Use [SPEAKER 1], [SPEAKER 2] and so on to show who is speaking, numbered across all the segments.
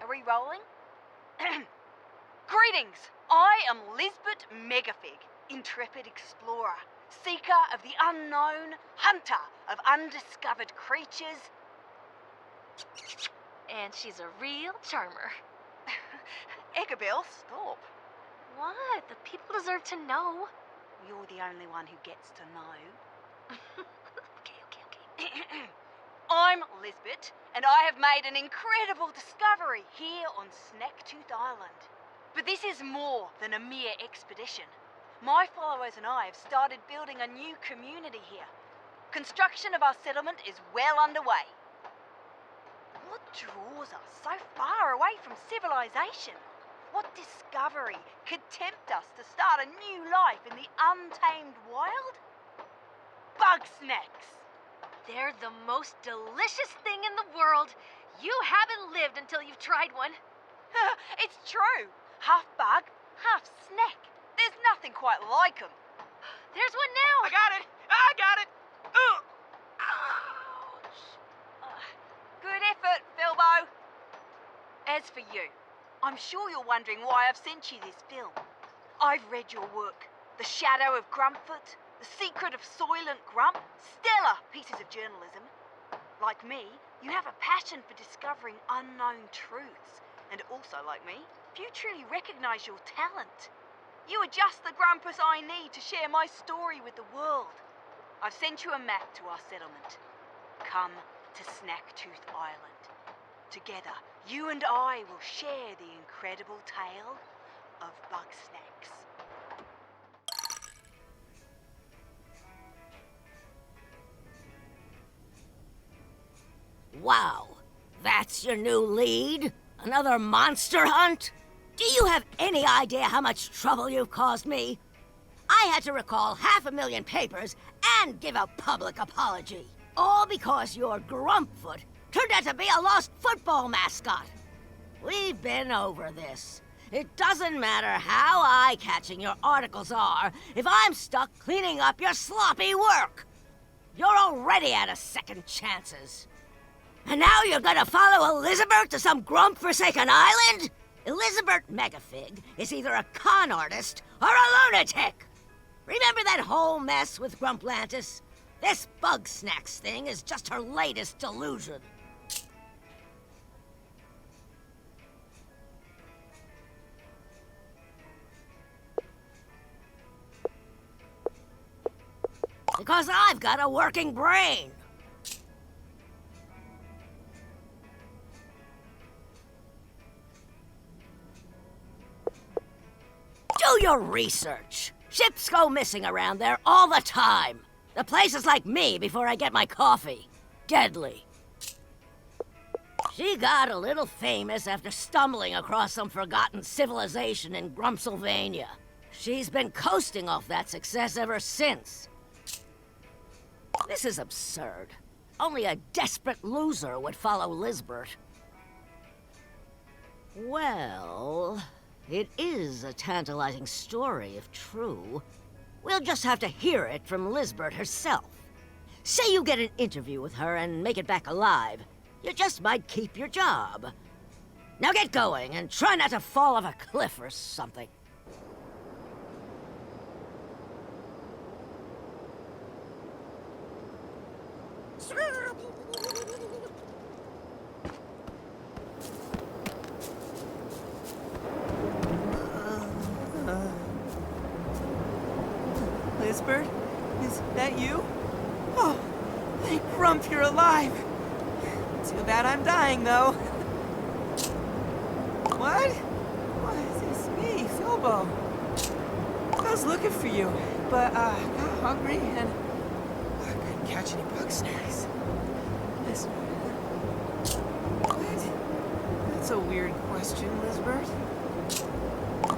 [SPEAKER 1] re-rolling? Greetings! I am Lisbeth Megafig, intrepid explorer, seeker of the unknown, hunter of undiscovered creatures.
[SPEAKER 2] And she's a real charmer.
[SPEAKER 1] Eggabell, stop.
[SPEAKER 2] What? The people deserve to know.
[SPEAKER 1] You're the only one who gets to know.
[SPEAKER 2] Okay.
[SPEAKER 1] I'm Lisbeth, and I have made an incredible discovery here on Snacktooth Island. But this is more than a mere expedition. My followers and I have started building a new community here. Construction of our settlement is well underway. What draws us so far away from civilization? What discovery could tempt us to start a new life in the untamed wild? Bugsnax!
[SPEAKER 2] They're the most delicious thing in the world. You haven't lived until you've tried one.
[SPEAKER 1] It's true. Half bug, half snack. There's nothing quite like them.
[SPEAKER 2] There's one now.
[SPEAKER 1] I got it. Ugh. Ouch. Good effort, Philbo. As for you, I'm sure you're wondering why I've sent you this film. I've read your work. The Shadow of Grumpfoot, The Secret of Soylent Grump, stellar pieces of journalism. Like me, you have a passion for discovering unknown truths. And also, like me, few truly recognize your talent. You are just the grumpus I need to share my story with the world. I've sent you a map to our settlement. Come to Snacktooth Island. Together, you and I will share the incredible tale of Bugsnax.
[SPEAKER 3] Wow, that's your new lead? Another monster hunt? Do you have any idea how much trouble you've caused me? I had to recall 500,000 papers and give a public apology. All because your Grumpfoot turned out to be a lost football mascot. We've been over this. It doesn't matter how eye-catching your articles are if I'm stuck cleaning up your sloppy work. You're already out of second chances. And now you're gonna follow Elizabeth to some grump-forsaken island? Elizabeth Megafig is either a con artist or a lunatic. Remember that whole mess with Grumplantis? This Bugsnax thing is just her latest delusion. Because I've got a working brain. Do your research. Ships go missing around there all the time. The place is like me before I get my coffee. Deadly. She got a little famous after stumbling across some forgotten civilization in Grumpsylvania. She's been coasting off that success ever since. This is absurd. Only a desperate loser would follow Lisbeth. Well, it is a tantalizing story, if true. We'll just have to hear it from Lisbeth herself. Say you get an interview with her and make it back alive. You just might keep your job. Now get going and try not to fall off a cliff or something.
[SPEAKER 4] Lisbeth? Is that you? Oh, thank Grump you're alive. Too bad I'm dying, though. What? What? It's me, Philbo. I was looking for you, but got hungry and I couldn't catch any Bugsnax. What? That's a weird question, Lisbeth.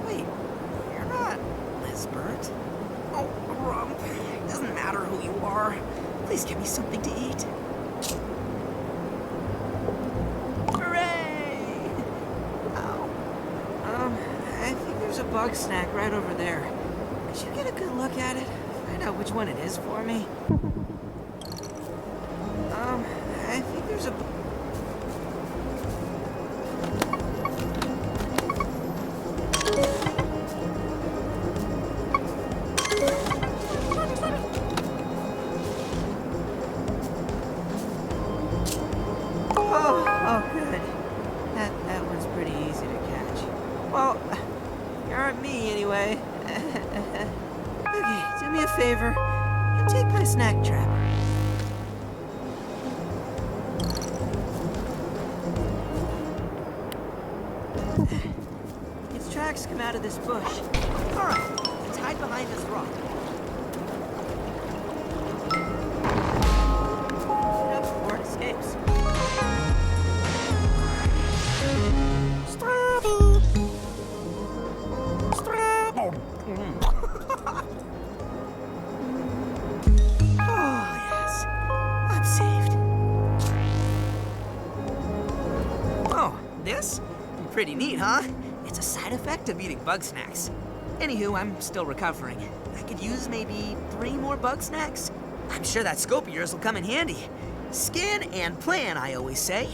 [SPEAKER 4] Wait, you're not Lisbeth. Oh, Grump. It doesn't matter who you are. Please give me something to eat. Hooray! Oh. I think there's a Bugsnax right over there. Could you get a good look at it? Find out which one it is for me. I think there's a... favor and take my snack trap. Its tracks come out of this bush. All right, let's hide behind this rock. Get up before it escapes. Oh, yes. I'm saved. Oh, this? Pretty neat, huh? It's a side effect of eating Bugsnax. Anywho, I'm still recovering. I could use maybe 3 more Bugsnax. I'm sure that scope of yours will come in handy. Scan and plan, I always say.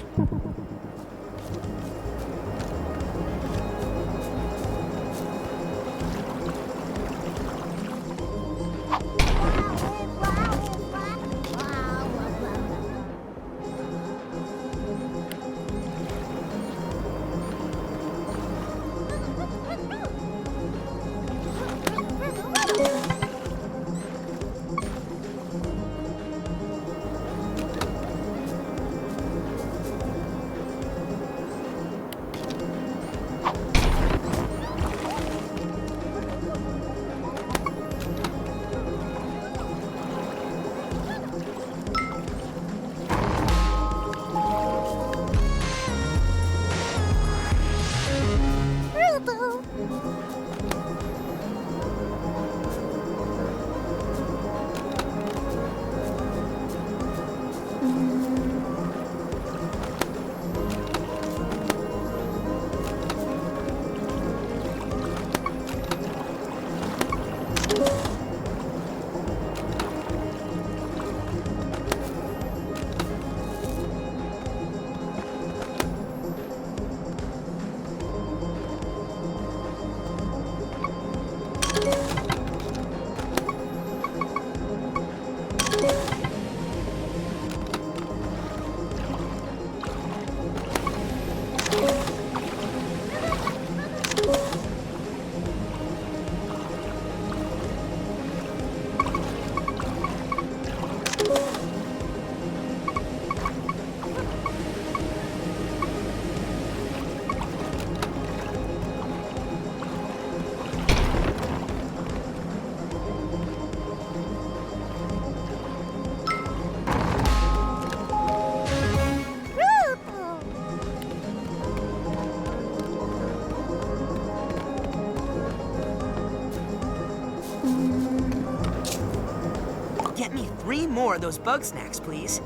[SPEAKER 4] Get me 3 more of those Bugsnax, please.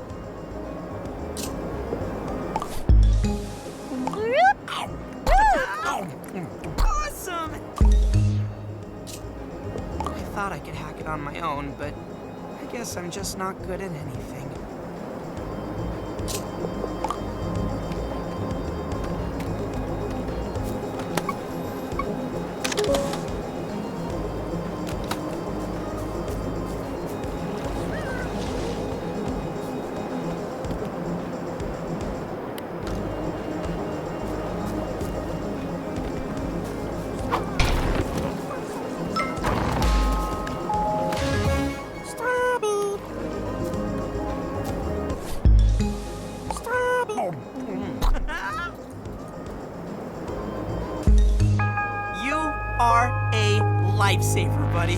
[SPEAKER 4] Awesome! I thought I could hack it on my own, but I guess I'm just not good at anything. You are a lifesaver, buddy.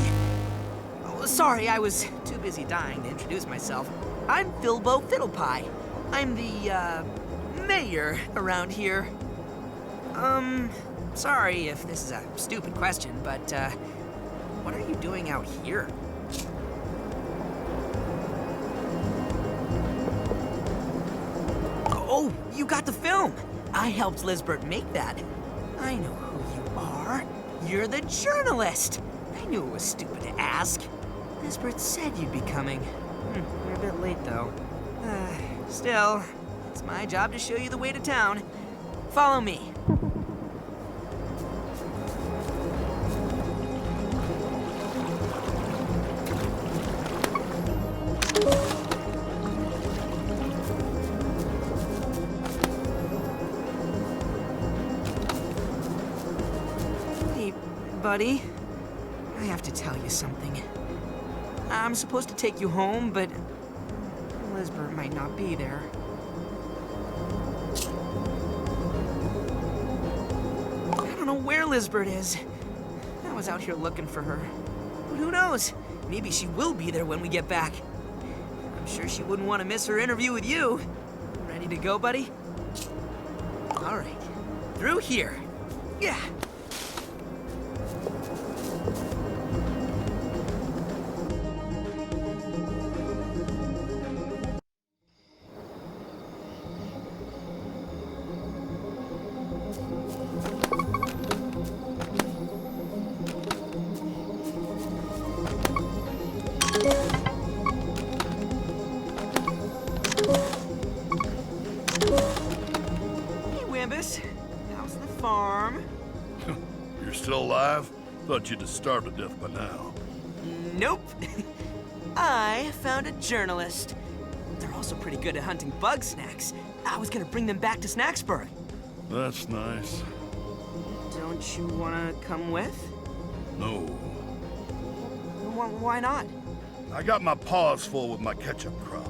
[SPEAKER 4] Oh, sorry, I was too busy dying to introduce myself. I'm Filbo Fiddlepie. I'm the, mayor around here. Sorry if this is a stupid question, but, what are you doing out here? Oh, you got the film! I helped Lisbeth make that. I know who you are. You're the journalist! I knew it was stupid to ask. Lisbeth said you'd be coming. You're a bit late, though. Still, it's my job to show you the way to town. Follow me. Hey, buddy. I have to tell you something. I'm supposed to take you home, but Lisbeth might not be there. I don't know where Lisbeth is. I was out here looking for her. But who knows? Maybe she will be there when we get back. I'm sure she wouldn't want to miss her interview with you. Ready to go, buddy? All right. Through here. Yeah. How's the farm?
[SPEAKER 5] You're still alive? Thought you'd have starved to death by now.
[SPEAKER 4] Nope. I found a journalist. They're also pretty good at hunting Bugsnax. I was gonna bring them back to Snacksburg.
[SPEAKER 5] That's nice.
[SPEAKER 4] Don't you wanna come with?
[SPEAKER 5] No.
[SPEAKER 4] Why not?
[SPEAKER 5] I got my paws full with my ketchup crop.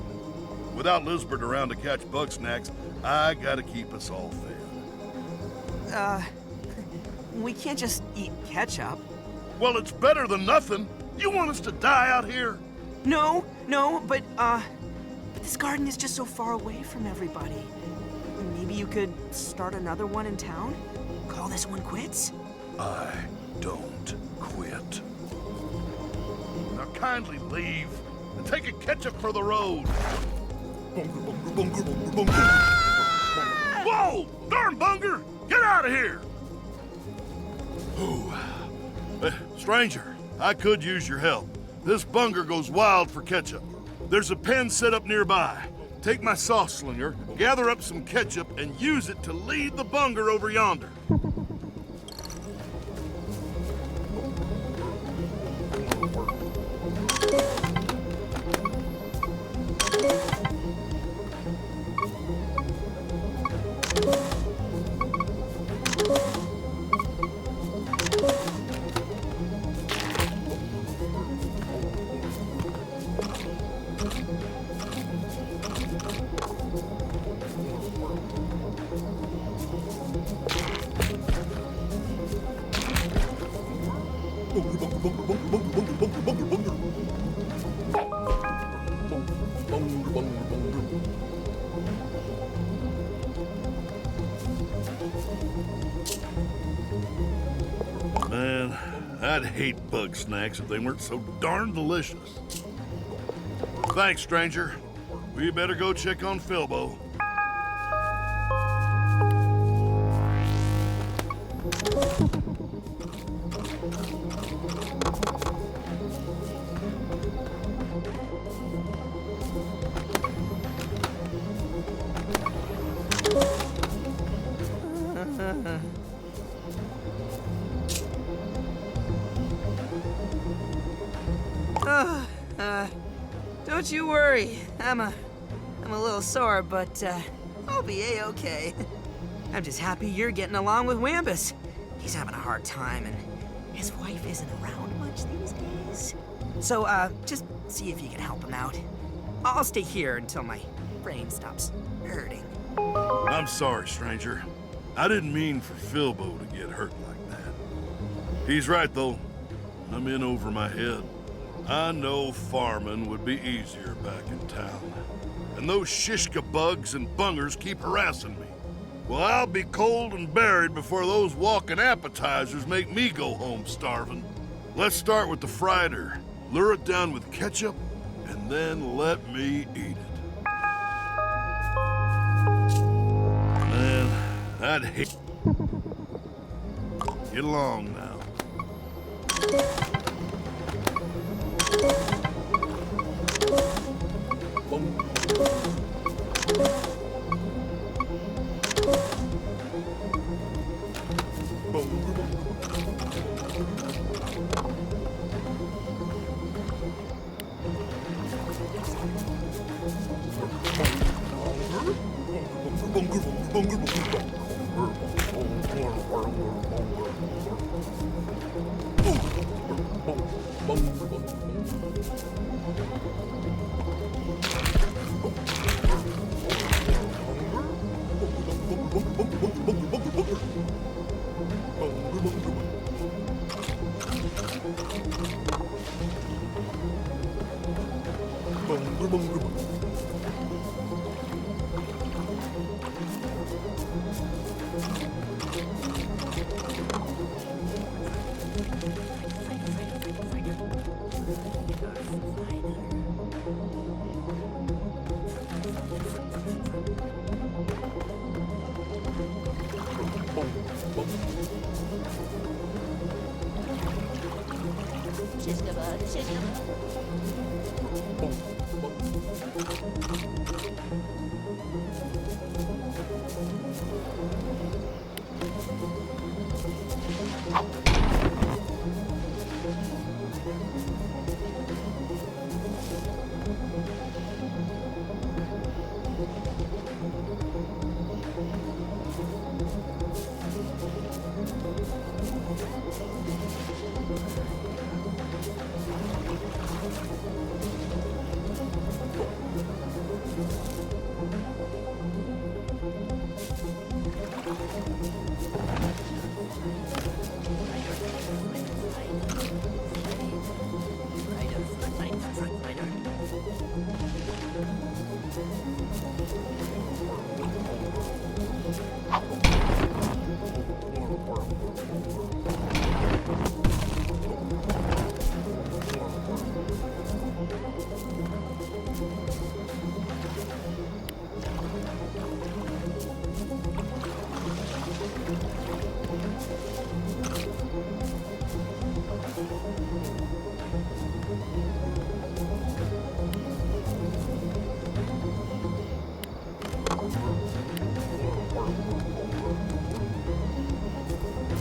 [SPEAKER 5] Without Lisbeth around to catch Bugsnax, I gotta keep us all fed.
[SPEAKER 4] We can't just eat ketchup.
[SPEAKER 5] Well, it's better than nothing. You want us to die out here?
[SPEAKER 4] No, but this garden is just so far away from everybody. Maybe you could start another one in town? Call this one quits?
[SPEAKER 5] I don't quit. Now kindly leave and take a ketchup for the road. Whoa! Darn Bunger! Get out of here! Ooh. Stranger, I could use your help. This Bunger goes wild for ketchup. There's a pen set up nearby. Take my sauce slinger, gather up some ketchup, and use it to lead the Bunger over yonder. Man, I'd hate Bugsnax if they weren't so darn delicious. Thanks, stranger. We better go check on Philbo.
[SPEAKER 4] Don't you worry. I'm a little sore, but I'll be a-okay. I'm just happy you're getting along with Wambus. He's having a hard time, and his wife isn't around much these days. So, just see if you can help him out. I'll stay here until my brain stops hurting.
[SPEAKER 5] I'm sorry, stranger. I didn't mean for Philbo to get hurt like that. He's right, though. I'm in over my head. I know farming would be easier back in town. And those shishka bugs and bungers keep harassing me. Well, I'll be cold and buried before those walking appetizers make me go home starving. Let's start with the frieder. Lure it down with ketchup, and then let me eat it. Man, I'd hate... Get along now.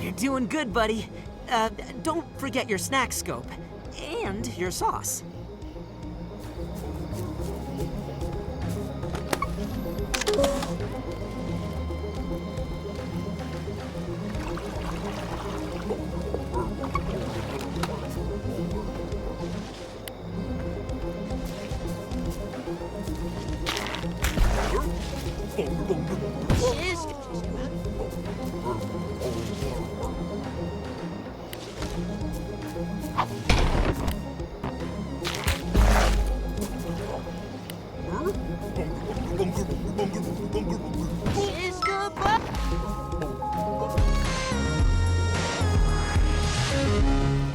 [SPEAKER 4] You're doing good, buddy. Don't forget your snack scope. And your sauce.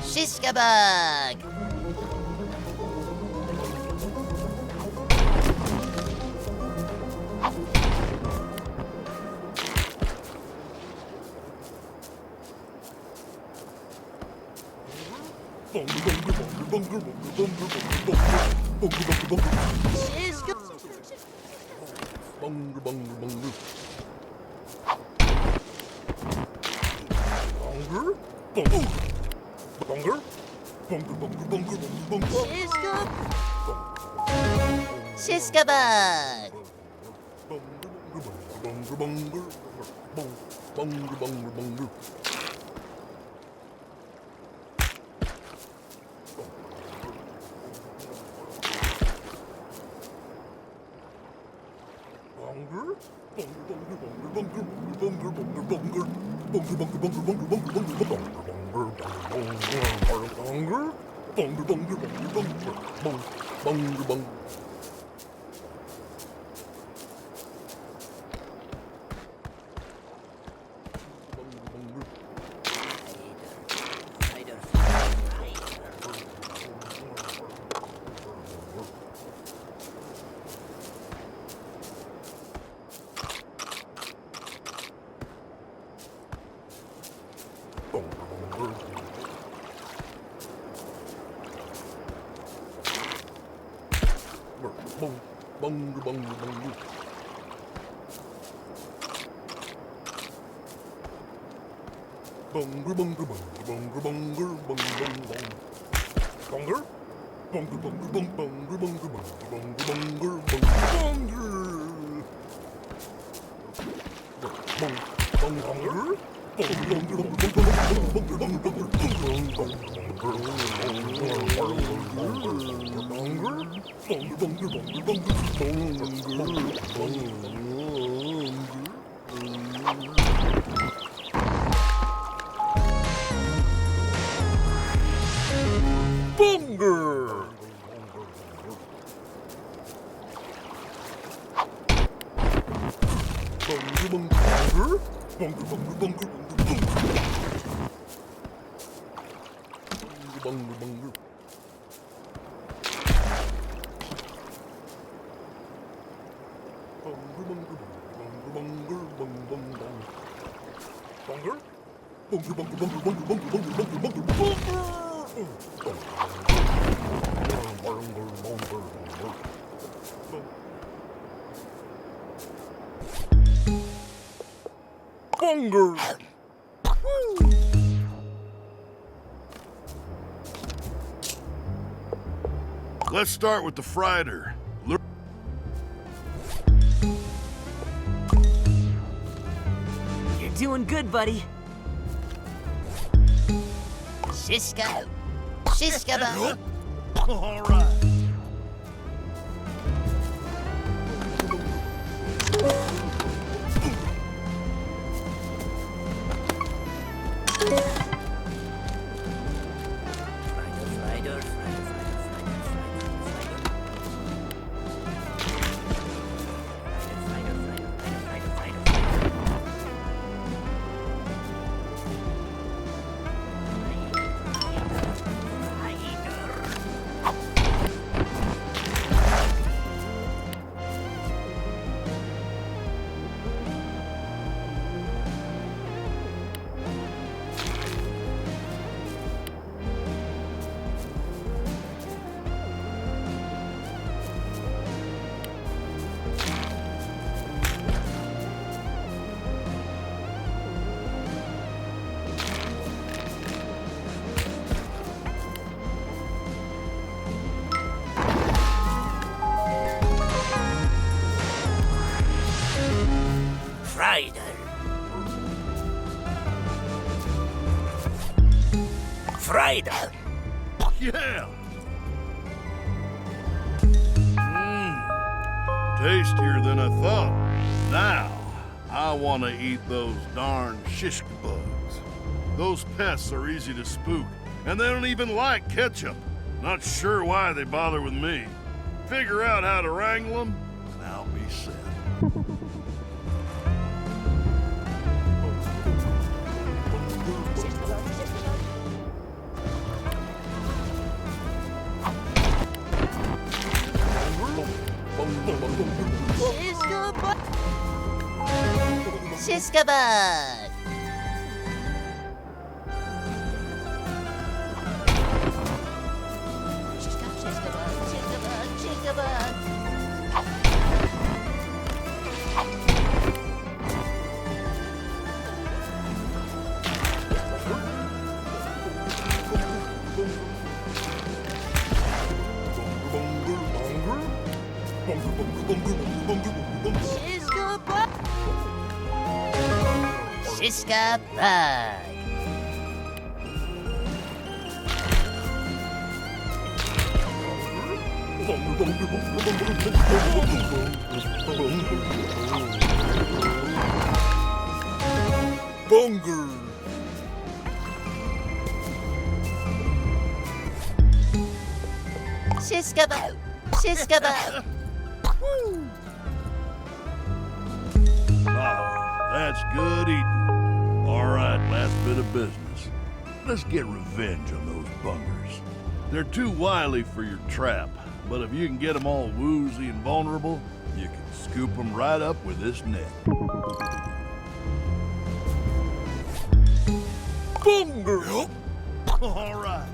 [SPEAKER 3] Shiskabug! Shiskabug!
[SPEAKER 5] Bunger! Let's start with the Frieder.
[SPEAKER 4] You're doing good, buddy.
[SPEAKER 6] Cisco. Cisco.
[SPEAKER 5] All right.
[SPEAKER 6] Frieder.
[SPEAKER 5] Yeah. Tastier than I thought. Now, I want to eat those darn shish bugs. Those pests are easy to spook, and they don't even like ketchup. Not sure why they bother with me. Figure out how to wrangle them, and I'll be set.
[SPEAKER 6] Cisco bug. Cisco bug. Cisco bug.
[SPEAKER 5] Bunger!
[SPEAKER 6] Cisco bug. Cisco bug.
[SPEAKER 5] Oh, that's good eating. All right, last bit of business. Let's get revenge on those bungers. They're too wily for your trap, but if you can get them all woozy and vulnerable, you can scoop them right up with this net. Bunger! All right.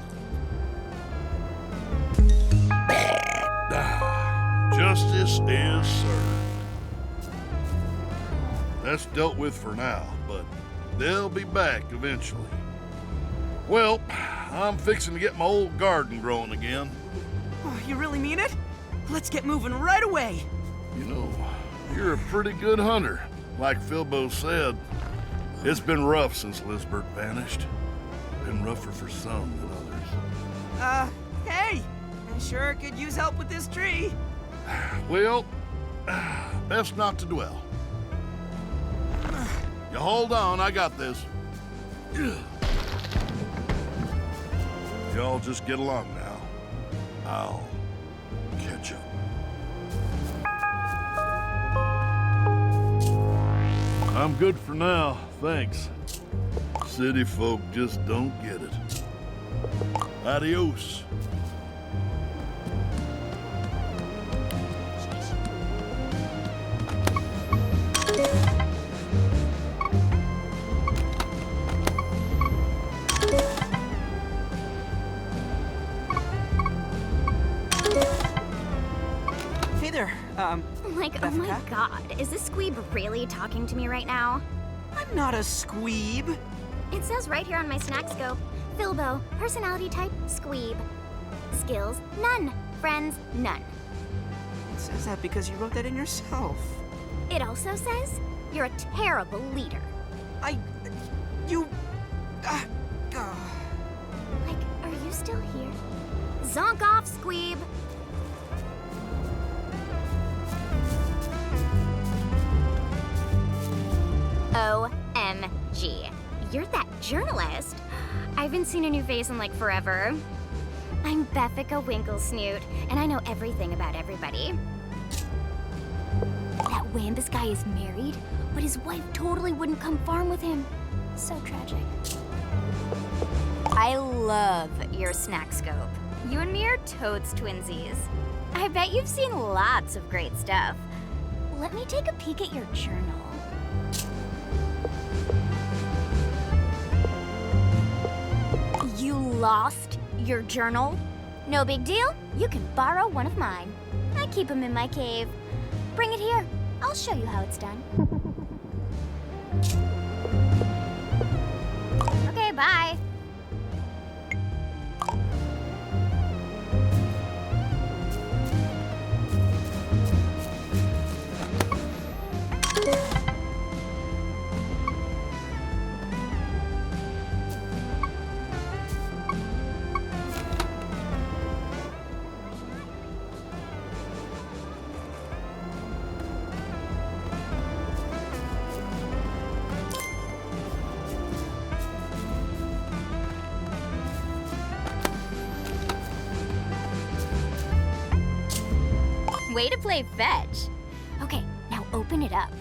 [SPEAKER 5] Justice is served. That's dealt with for now, but they'll be back eventually. Well, I'm fixing to get my old garden growing again.
[SPEAKER 4] Oh, you really mean it? Let's get moving right away.
[SPEAKER 5] You know, you're a pretty good hunter. Like Philbo said, it's been rough since Lisbert vanished. Been rougher for some than others.
[SPEAKER 4] Hey! I sure could use help with this tree.
[SPEAKER 5] Well, best not to dwell. You hold on, I got this. Y'all just get along now. I'll catch up. I'm good for now, thanks. City folk just don't get it. Adios.
[SPEAKER 7] Like, oh my
[SPEAKER 4] Becca?
[SPEAKER 7] god, is this squeeb really talking to me right now?
[SPEAKER 4] I'm not a squeeb.
[SPEAKER 7] It says right here on my snack scope, Philbo, personality type, squeeb. Skills, none. Friends, none.
[SPEAKER 4] It says that because you wrote that in yourself.
[SPEAKER 7] It also says, you're a terrible leader.
[SPEAKER 4] You...
[SPEAKER 7] Like, are you still here? Zonk off, squeeb! OMG. You're that journalist. I haven't seen a new face in like forever. I'm Bethica Winklesnoot, and I know everything about everybody. That Wambus guy is married, but his wife totally wouldn't come farm with him. So tragic. I love your snack scope. You and me are totes twinsies. I bet you've seen lots of great stuff. Let me take a peek at your journal. You lost your journal? No big deal. You can borrow one of mine. I keep them in my cave. Bring it here. I'll show you how it's done. Okay, bye. Way to play fetch. Okay, now open it up.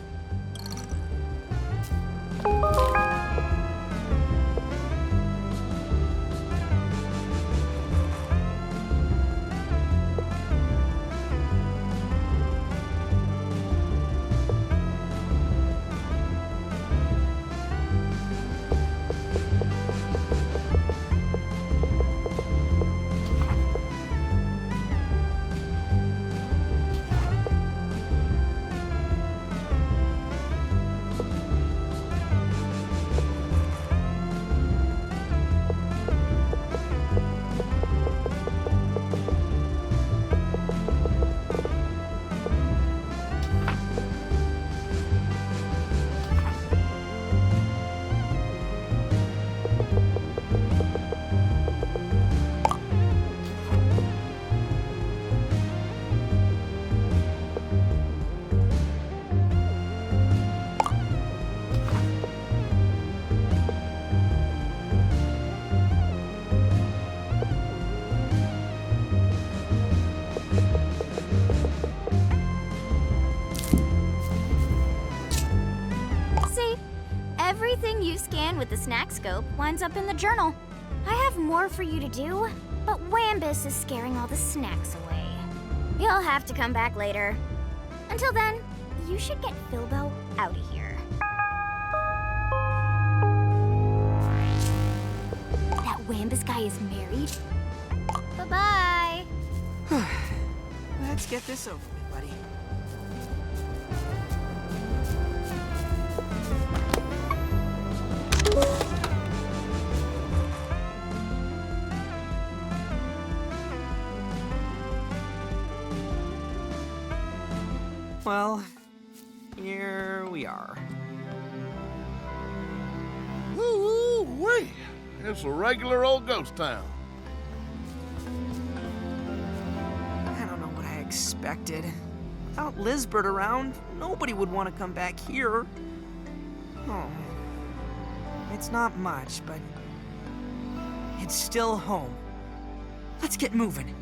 [SPEAKER 7] Everything you scan with the snack scope winds up in the journal. I have more for you to do, but Wambus is scaring all the snacks away. You'll have to come back later. Until then, you should get Philbo out of here. That Wambus guy is married? Bye-bye.
[SPEAKER 4] Let's get this over with, buddy. Well, here we are.
[SPEAKER 5] Woo-wee! It's a regular old ghost town.
[SPEAKER 4] I don't know what I expected. Without Lizbert around, nobody would want to come back here. Oh, it's not much, but it's still home. Let's get moving.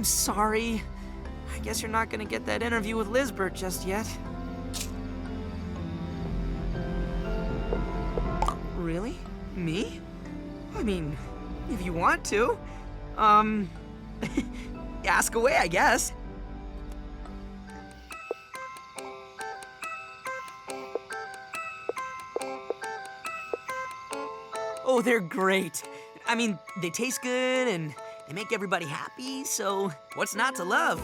[SPEAKER 4] I'm sorry. I guess you're not gonna get that interview with Lizbert just yet. Really? Me? I mean, if you want to. Ask away, I guess. Oh, they're great. I mean, they taste good and they make everybody happy, so what's not to love?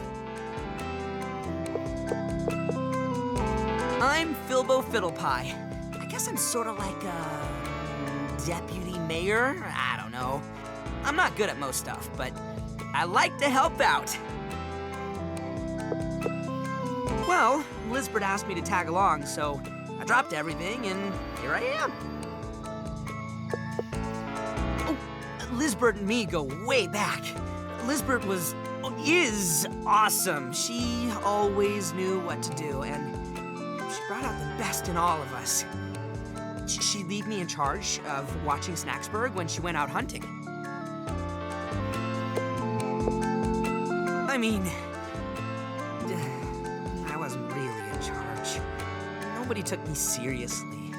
[SPEAKER 4] I'm Filbo Fiddlepie. I guess I'm sort of like a deputy mayor? I don't know. I'm not good at most stuff, but I like to help out. Well, Lizbert asked me to tag along, so I dropped everything and here I am. Oh, Lizbert and me go way back. Lizbert is awesome. She always knew what to do, and she brought out the best in all of us. She'd leave me in charge of watching Snacksburg when she went out hunting. I mean, I wasn't really in charge. Nobody took me seriously.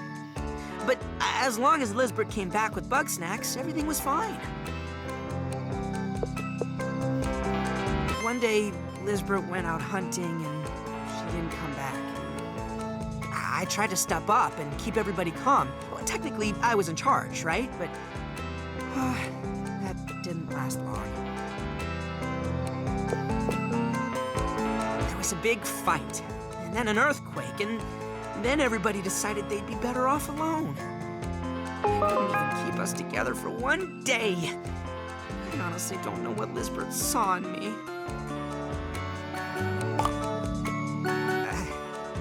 [SPEAKER 4] But as long as Lizbert came back with Bugsnax, everything was fine. One day, Lizbert went out hunting and she didn't come back. I tried to step up and keep everybody calm. Well, technically, I was in charge, right? But that didn't last long. There was a big fight, and then an earthquake, and then everybody decided they'd be better off alone. They couldn't even keep us together for one day. I honestly don't know what Lizbert saw in me.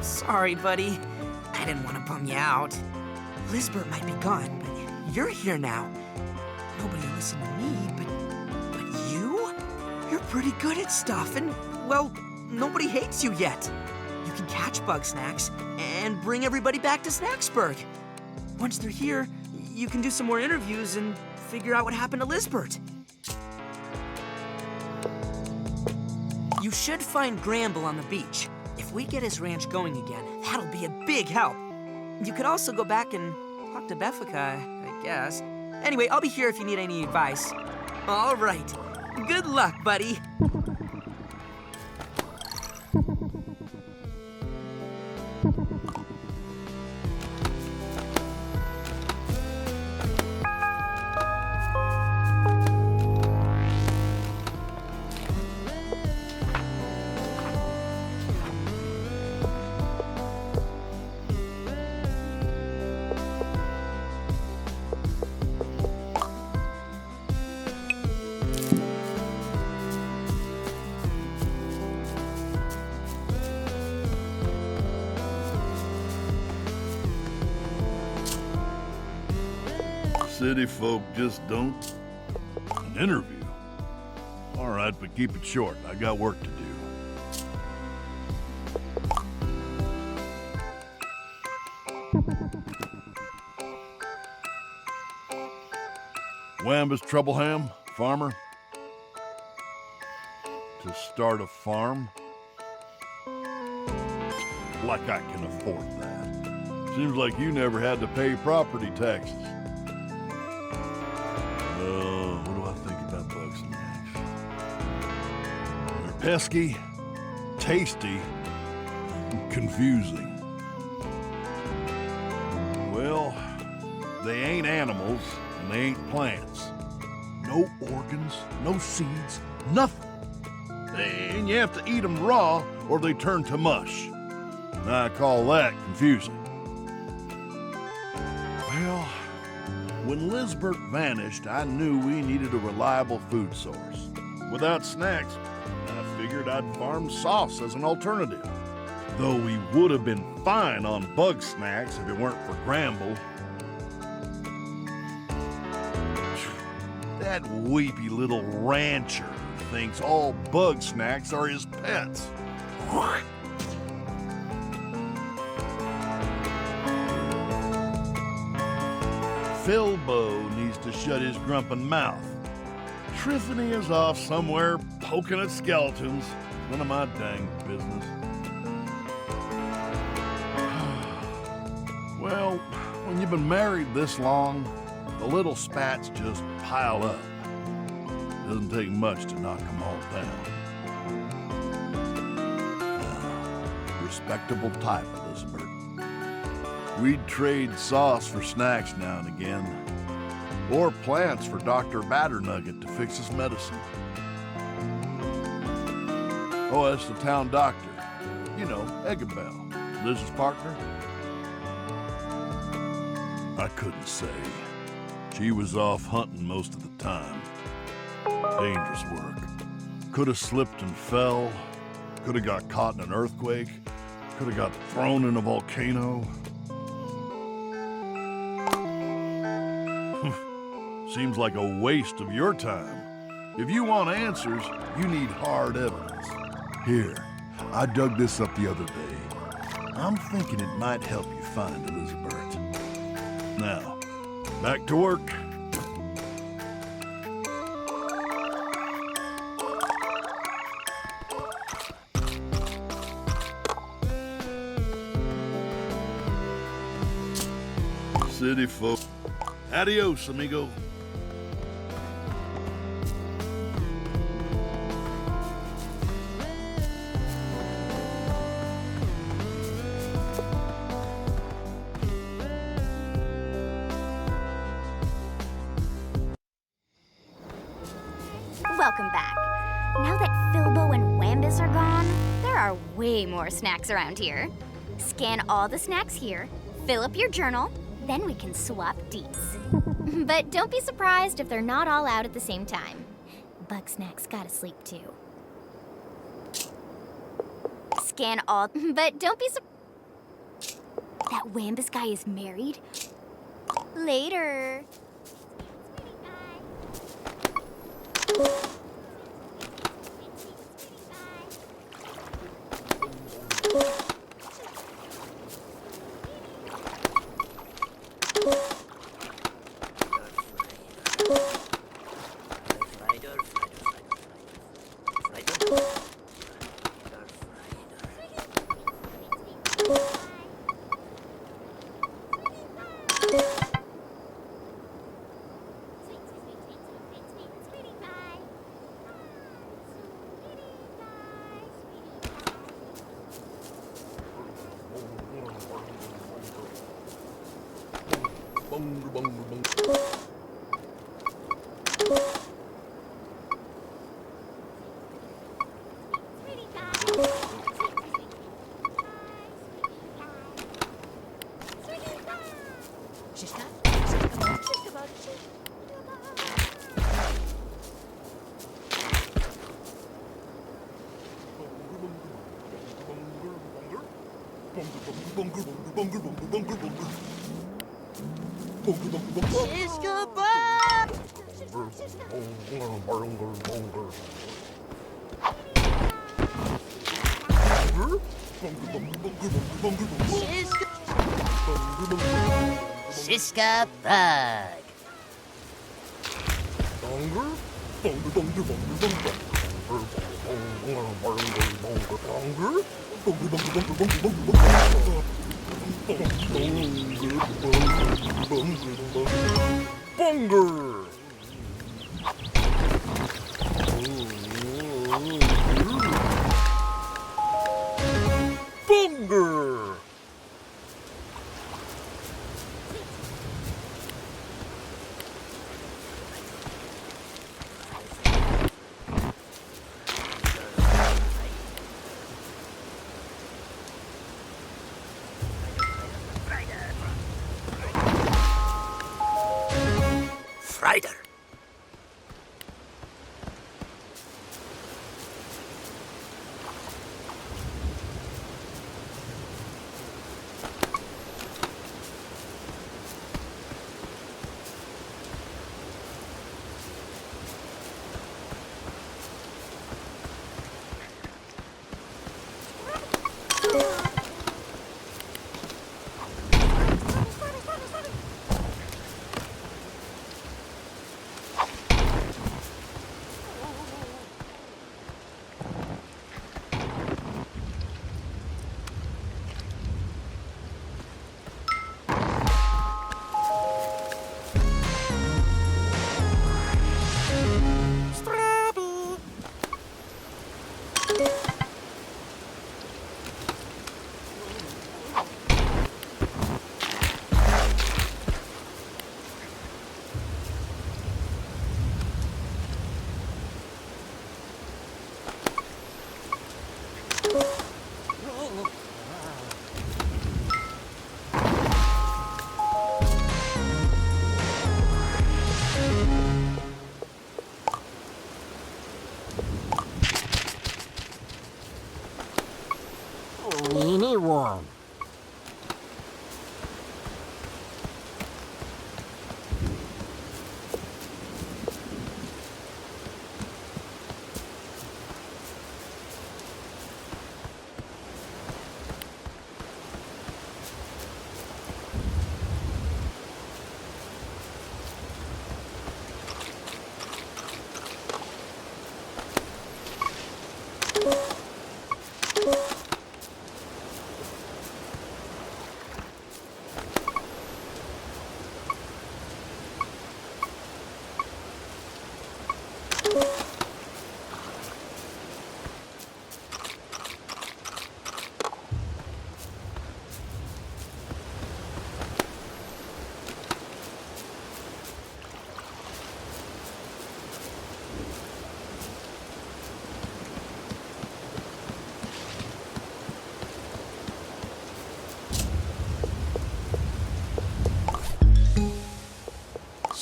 [SPEAKER 4] Sorry, buddy. I didn't want to bum you out. Lizbert might be gone, but you're here now. Nobody listened to me, but you? You're pretty good at stuff, and, well, nobody hates you yet. You can catch Bugsnax and bring everybody back to Snacksburg. Once they're here, you can do some more interviews and figure out what happened to Lizbert. You should find Gramble on the beach. If we get his ranch going again, that'll be a big help. You could also go back and talk to Beffica, I guess. Anyway, I'll be here if you need any advice. All right. Good luck, buddy.
[SPEAKER 5] City folk just don't. An interview? All right, but keep it short. I got work to do. Wambus Troubleham, farmer. To start a farm? Like I can afford that. Seems like you never had to pay property taxes. What do I think about Bugsnax? They're pesky, tasty, and confusing. Well, they ain't animals, and they ain't plants. No organs, no seeds, nothing. And you have to eat them raw, or they turn to mush. And I call that confusing. Well, when Lizbert vanished, I knew we needed a reliable food source. Without snacks, I figured I'd farm sauce as an alternative. Though we would have been fine on Bugsnax if it weren't for Gramble. That weepy little rancher thinks all Bugsnax are his pets. What? Filbo needs to shut his grumpin' mouth. Triffany is off somewhere poking at skeletons. None of my dang business. Well, when you've been married this long, the little spats just pile up. Doesn't take much to knock them all down. Respectable type, Elizabeth. We'd trade sauce for snacks now and again, or plants for Dr. Batternugget to fix his medicine. Oh, that's the town doctor. You know, Eggabell, Liz's partner. I couldn't say. She was off hunting most of the time. Dangerous work. Could have slipped and fell. Could have got caught in an earthquake. Could have got thrown in a volcano. Seems like a waste of your time. If you want answers, you need hard evidence. Here, I dug this up the other day. I'm thinking it might help you find Elizabeth. Now, back to work. City folk. Adios, amigo.
[SPEAKER 7] Welcome back. Now that Filbo and Wambus are gone, there are way more snacks around here. Scan all the snacks here, fill up your journal, then we can swap deets. But don't be surprised if they're not all out at the same time. Bugsnax gotta sleep too. Scan all, but don't be surprised. That Wambus guy is married? Later.
[SPEAKER 6] Shiska Bug.
[SPEAKER 3] Friday.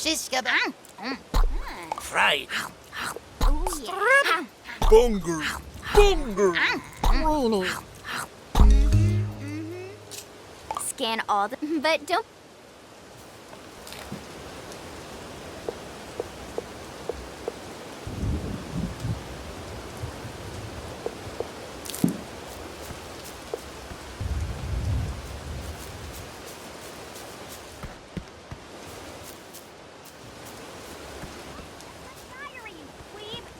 [SPEAKER 6] Shiska.
[SPEAKER 8] Fried.
[SPEAKER 7] Oh, yeah.
[SPEAKER 8] Bunger. Bunger.
[SPEAKER 7] Weenie. Scan all the... But don't...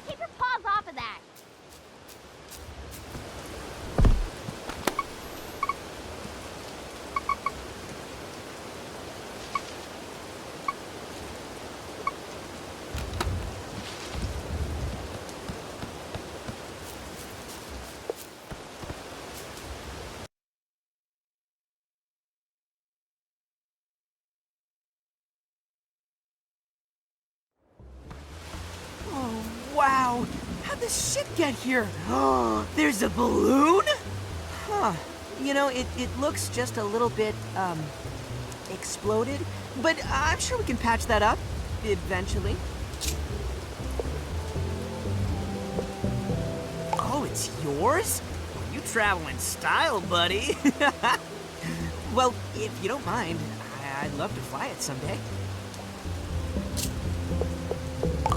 [SPEAKER 7] Keep your paws off of that.
[SPEAKER 4] Oh, wow. How'd this shit get here? Oh, there's a balloon? Huh. You know, it looks just a little bit, exploded. But I'm sure we can patch that up. Eventually. Oh, it's yours? You travel in style, buddy. Well, if you don't mind, I'd love to fly it someday.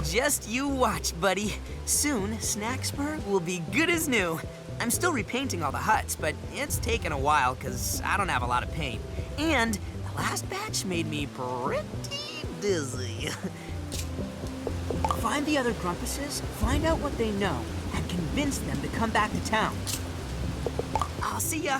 [SPEAKER 4] Just you watch, buddy. Soon, Snacksburg will be good as new. I'm still repainting all the huts, but it's taken a while because I don't have a lot of paint. And the last batch made me pretty dizzy. Find the other Grumpuses, find out what they know, and convince them to come back to town. I'll see ya.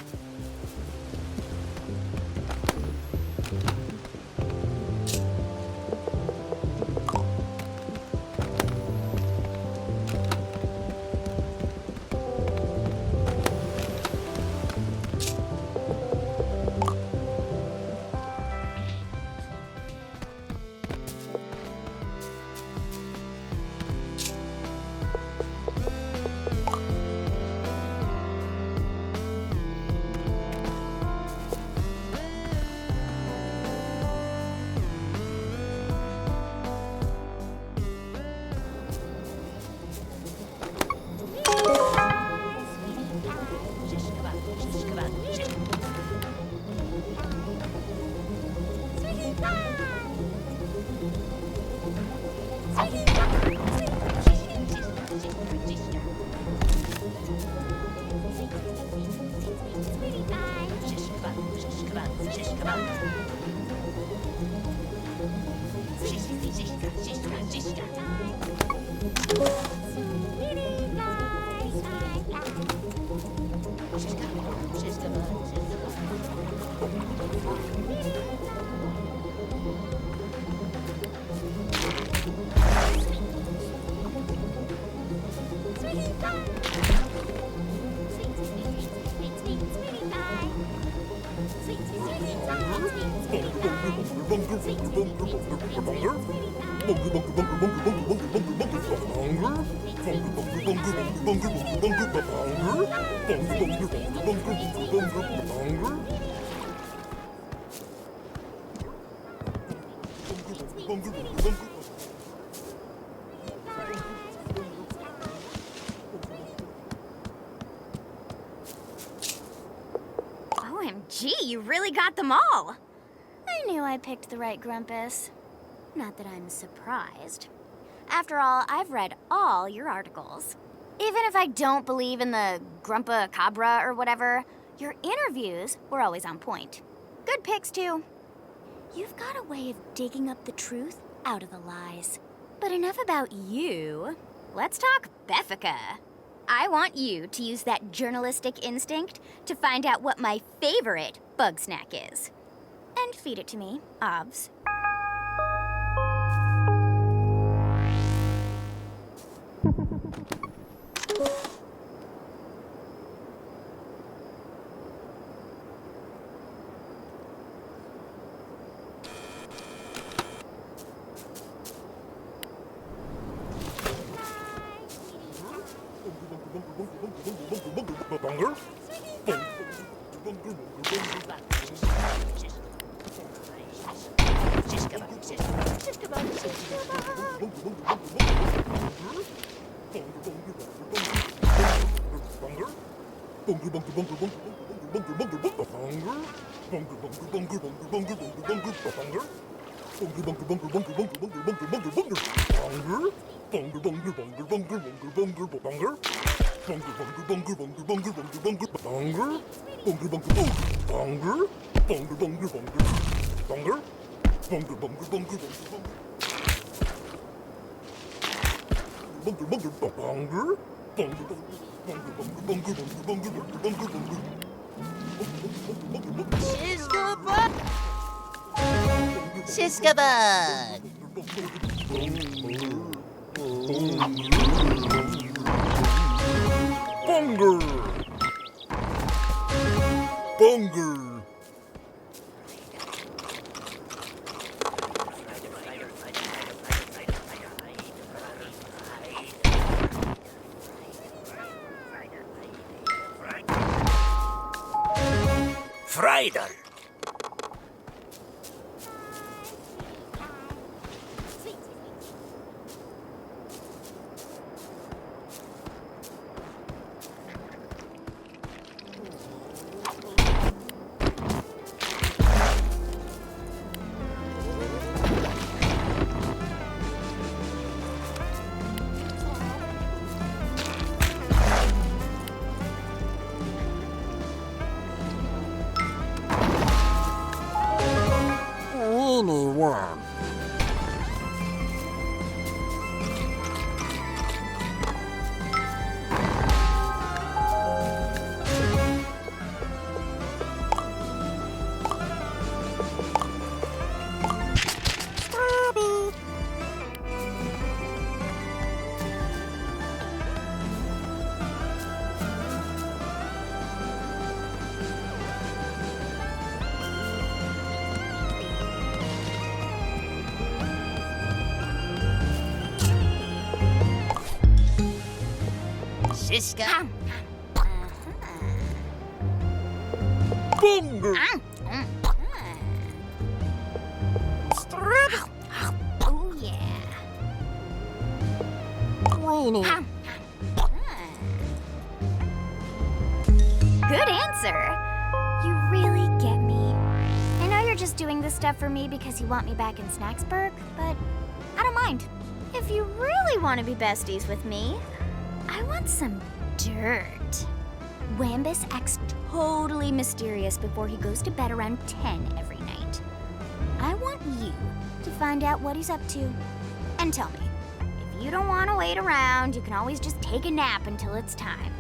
[SPEAKER 7] OMG, you really got them all. I knew I picked the right Grumpus. Not that I'm surprised. After all, I've read all your articles. Even if I don't believe in the Grumpa Cabra or whatever, your interviews were always on point. Good picks, too. You've got a way of digging up the truth out of the lies. But enough about you. Let's talk Beffica. I want you to use that journalistic instinct to find out what my favorite Bugsnax is. And feed it to me, obvs.
[SPEAKER 6] Shiska Bug!
[SPEAKER 8] Bunger! Bunger!
[SPEAKER 6] Friedel!
[SPEAKER 8] Weenie worm.
[SPEAKER 6] Shiska!
[SPEAKER 8] Bunger!
[SPEAKER 7] Oh, yeah.
[SPEAKER 8] Weenie.
[SPEAKER 7] Good answer. You really get me. I know you're just doing this stuff for me because you want me back in Snacksburg, but I don't mind. If you really want to be besties with me, I want some dirt. Wambus acts totally mysterious before he goes to bed around 10 every night. I want you to find out what he's up to and tell me. If you don't want to wait around, you can always just take a nap until it's time.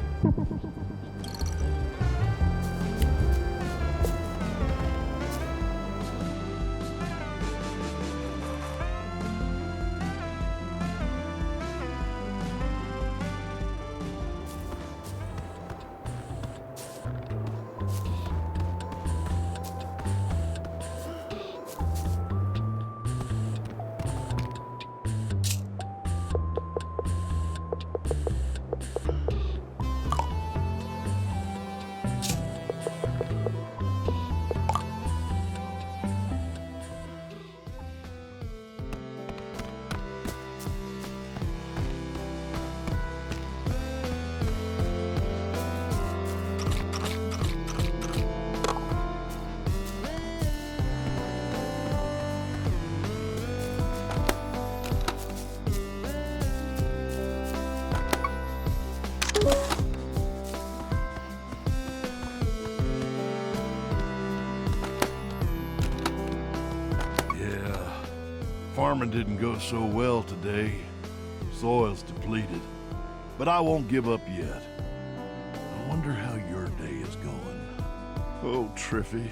[SPEAKER 5] Farming didn't go so well today. Soil's depleted. But I won't give up yet. I wonder how your day is going. Oh, Triffy,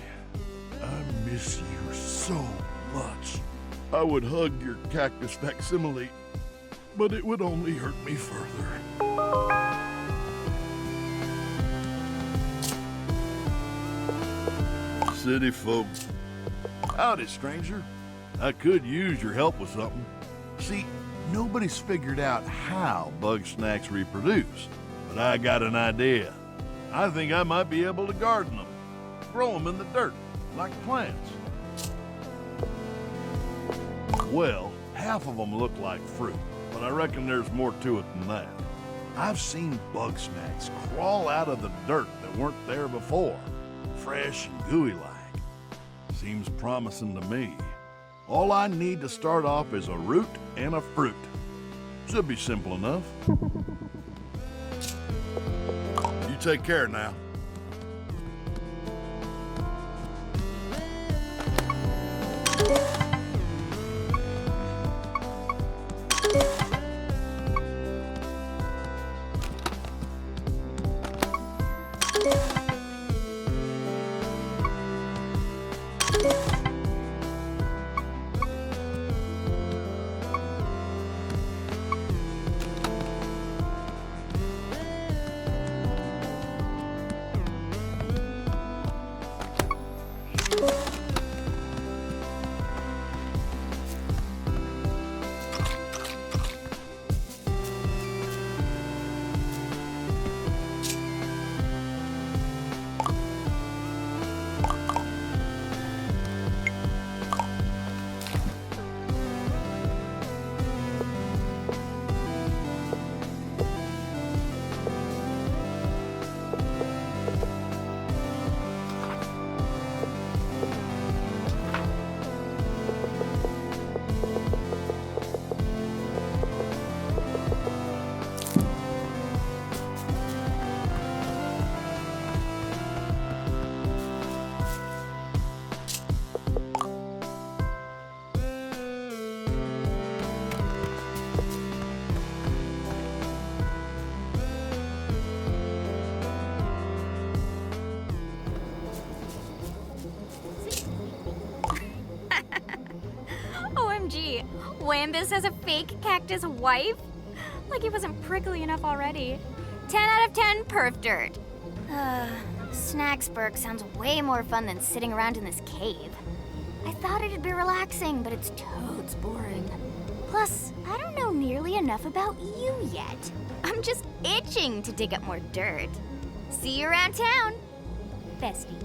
[SPEAKER 5] I miss you so much. I would hug your cactus facsimile, but it would only hurt me further. City folks. Howdy, stranger. I could use your help with something. See, nobody's figured out how Bugsnax reproduce, but I got an idea. I think I might be able to garden them, grow them in the dirt, like plants. Well, half of them look like fruit, but I reckon there's more to it than that. I've seen Bugsnax crawl out of the dirt that weren't there before, fresh and gooey-like. Seems promising to me. All I need to start off is a root and a fruit. Should be simple enough. You take care now.
[SPEAKER 7] OMG, Wambus has a fake cactus wife? Like he wasn't prickly enough already. 10 out of 10 perf dirt. Snacksburg sounds way more fun than sitting around in this cave. I thought it'd be relaxing, but it's totes boring. Plus, I don't know nearly enough about you yet. I'm just itching to dig up more dirt. See you around town, bestie.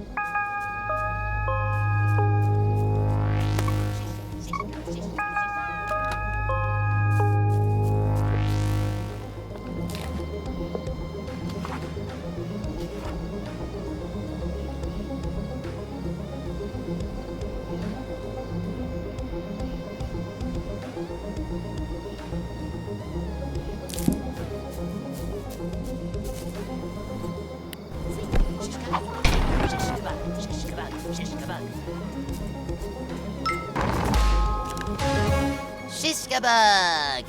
[SPEAKER 6] Shiskabug!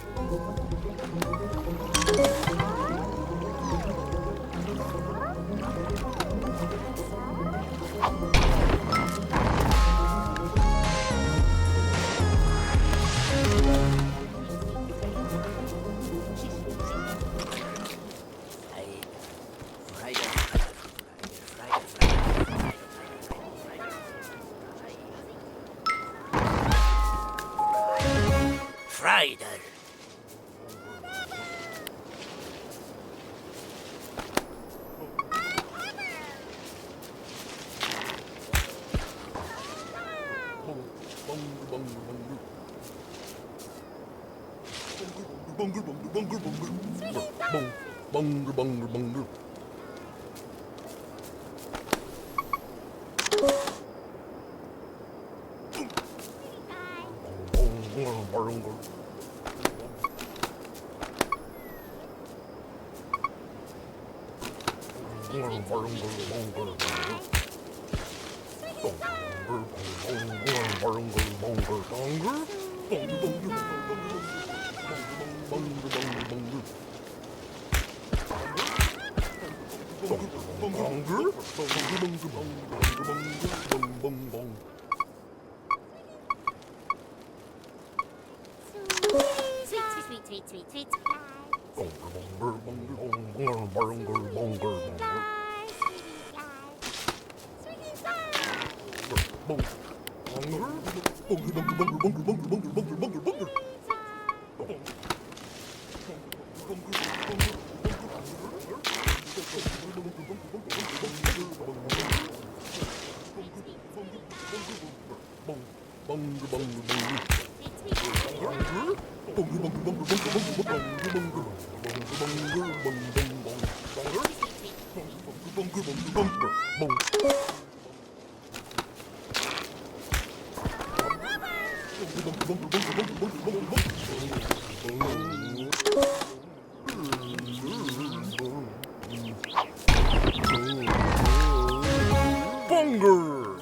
[SPEAKER 6] Friday.
[SPEAKER 8] Bunger!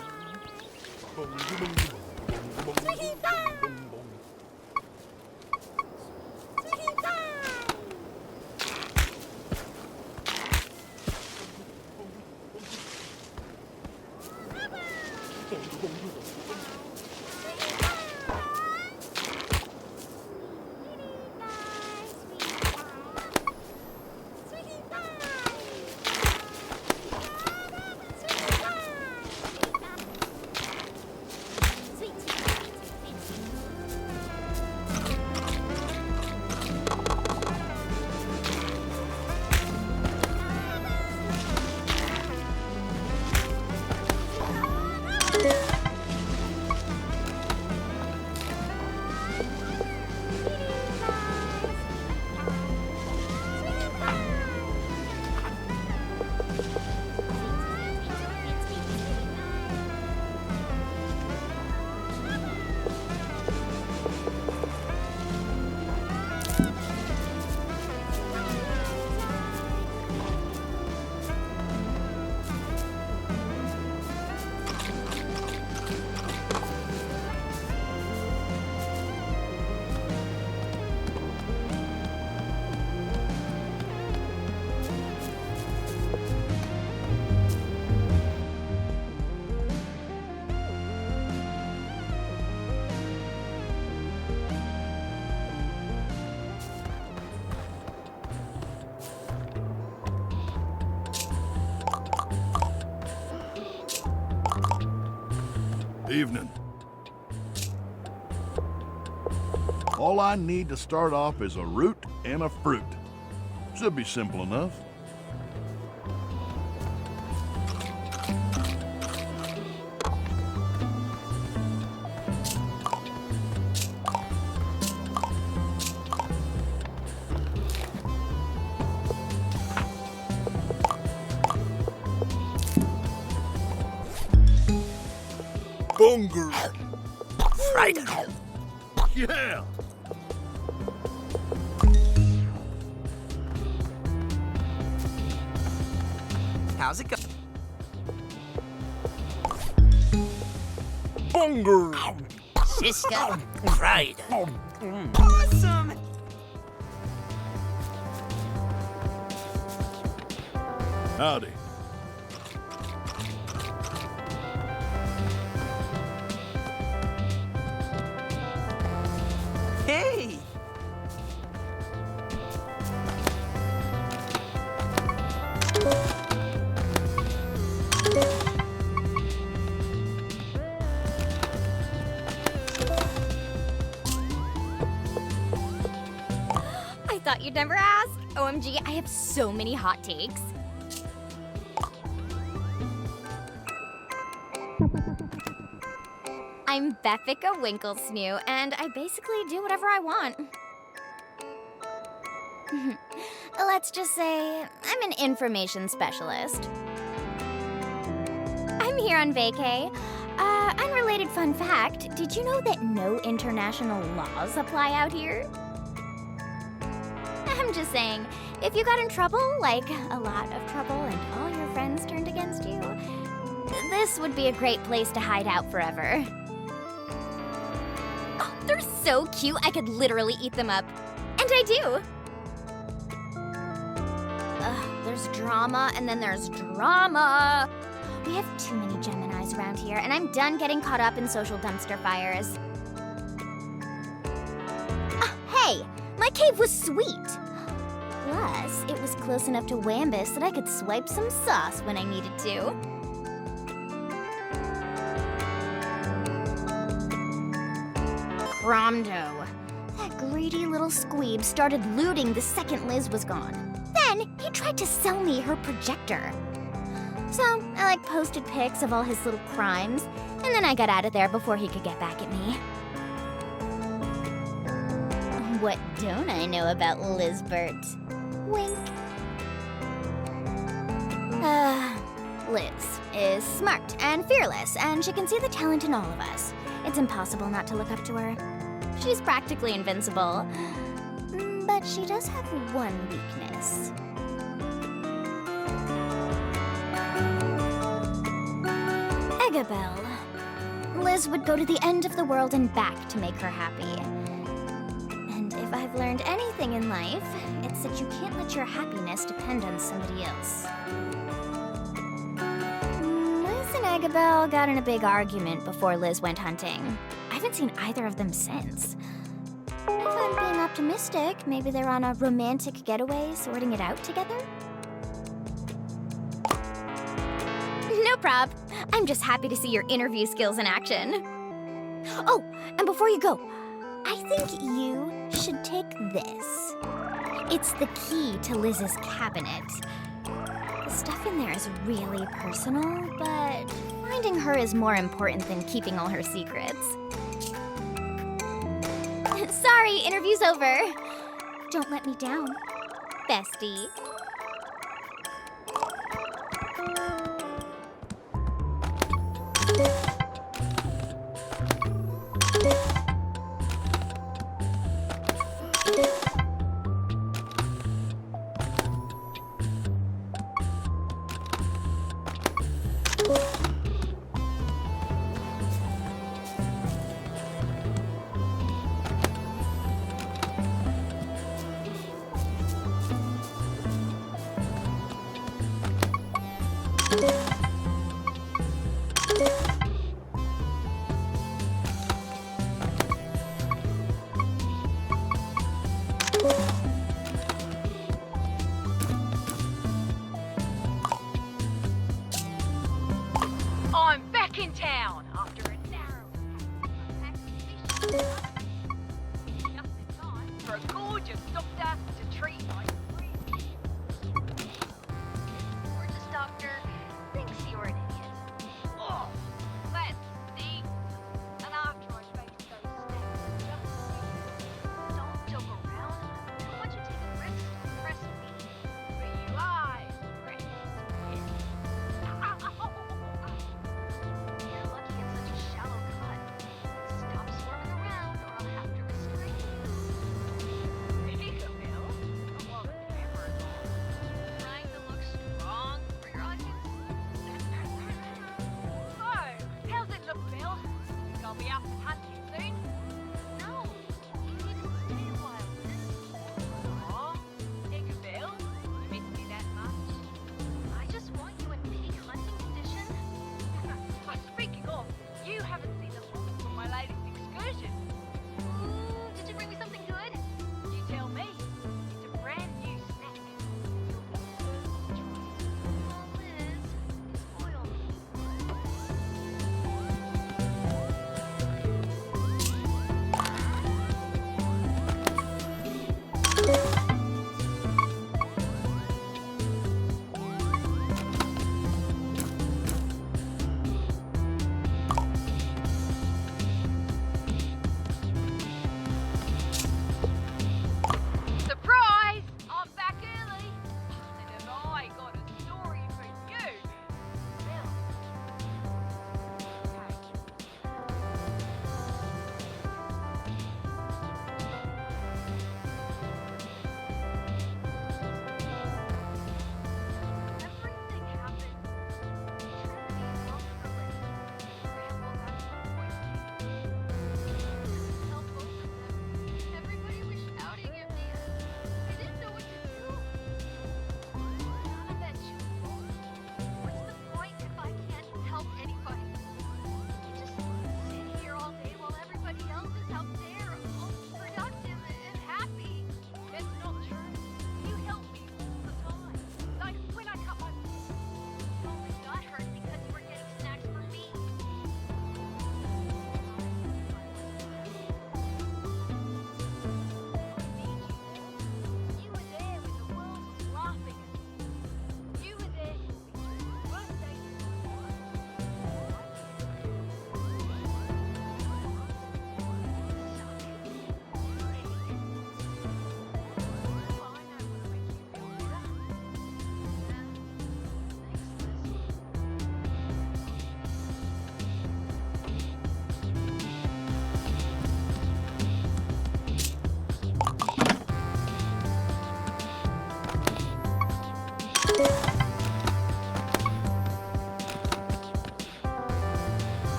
[SPEAKER 5] Evening. All I need to start off is a root and a fruit. Should be simple enough.
[SPEAKER 8] Bunger!
[SPEAKER 6] Friday.
[SPEAKER 5] Yeah!
[SPEAKER 4] How's it go?
[SPEAKER 8] Bunger!
[SPEAKER 6] Sister. Friday.
[SPEAKER 4] Awesome!
[SPEAKER 5] Howdy.
[SPEAKER 4] Hey!
[SPEAKER 7] I thought you'd never ask. OMG, I have so many hot takes. I'm Beffica Winklesnoo, and I basically do whatever I want. Let's just say I'm an information specialist. I'm here on vacay. Unrelated fun fact, did you know that no international laws apply out here? I'm just saying, if you got in trouble, like a lot of trouble, and all your friends turned against you, this would be a great place to hide out forever. Oh, they're so cute, I could literally eat them up. And I do. Ugh, there's drama, and then there's drama. We have too many Geminis around here, and I'm done getting caught up in social dumpster fires. Hey, my cave was sweet. Plus, it was close enough to Wambus that I could swipe some sauce when I needed to. Cromdo. That greedy little squeeb started looting the second Liz was gone. Then, he tried to sell me her projector. So, I posted pics of all his little crimes, and then I got out of there before he could get back at me. What don't I know about Lizbert? Wink. Liz is smart and fearless, and she can see the talent in all of us. It's impossible not to look up to her. She's practically invincible. But she does have one weakness. Eggabell. Liz would go to the end of the world and back to make her happy. And if I've learned anything in life, it's that you can't let your happiness depend on somebody else. Liz and Eggabell got in a big argument before Liz went hunting. I haven't seen either of them since. If I'm being optimistic, maybe they're on a romantic getaway sorting it out together? No prob. I'm just happy to see your interview skills in action. Oh, and before you go, I think you should take this. It's the key to Liz's cabinet. The stuff in there is really personal, but finding her is more important than keeping all her secrets. Sorry, interview's over. Don't let me down, bestie.
[SPEAKER 2] I'm back in town after a narrow just in time for a gorgeous doctor to treat my friend. Gorgeous doctor thinks you're an idiot. Oh, that's deep. And after I make those steps, don't joke around. I want you to take a risk to impress me. Where you are is fresh. You're lucky it's such a shallow cut. Stop swarming around or I'll have to restrain you. Peekaboo? Well, the camera's on. Trying to look strong for your audience? So, how's it look, Bill? Think I'll be up and hunting soon? No, you need to stay a while. Aw, Peekaboo, you miss me that much? I just want you in peak hunting condition. Speaking of, you haven't seen the looks from my latest excursion. Ooh, did you bring me something good? You tell me. It's a brand new snack. Oh, Liz, spoil me.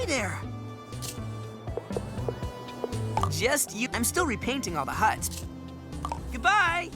[SPEAKER 4] there. Just you. I'm still repainting all the huts. Goodbye.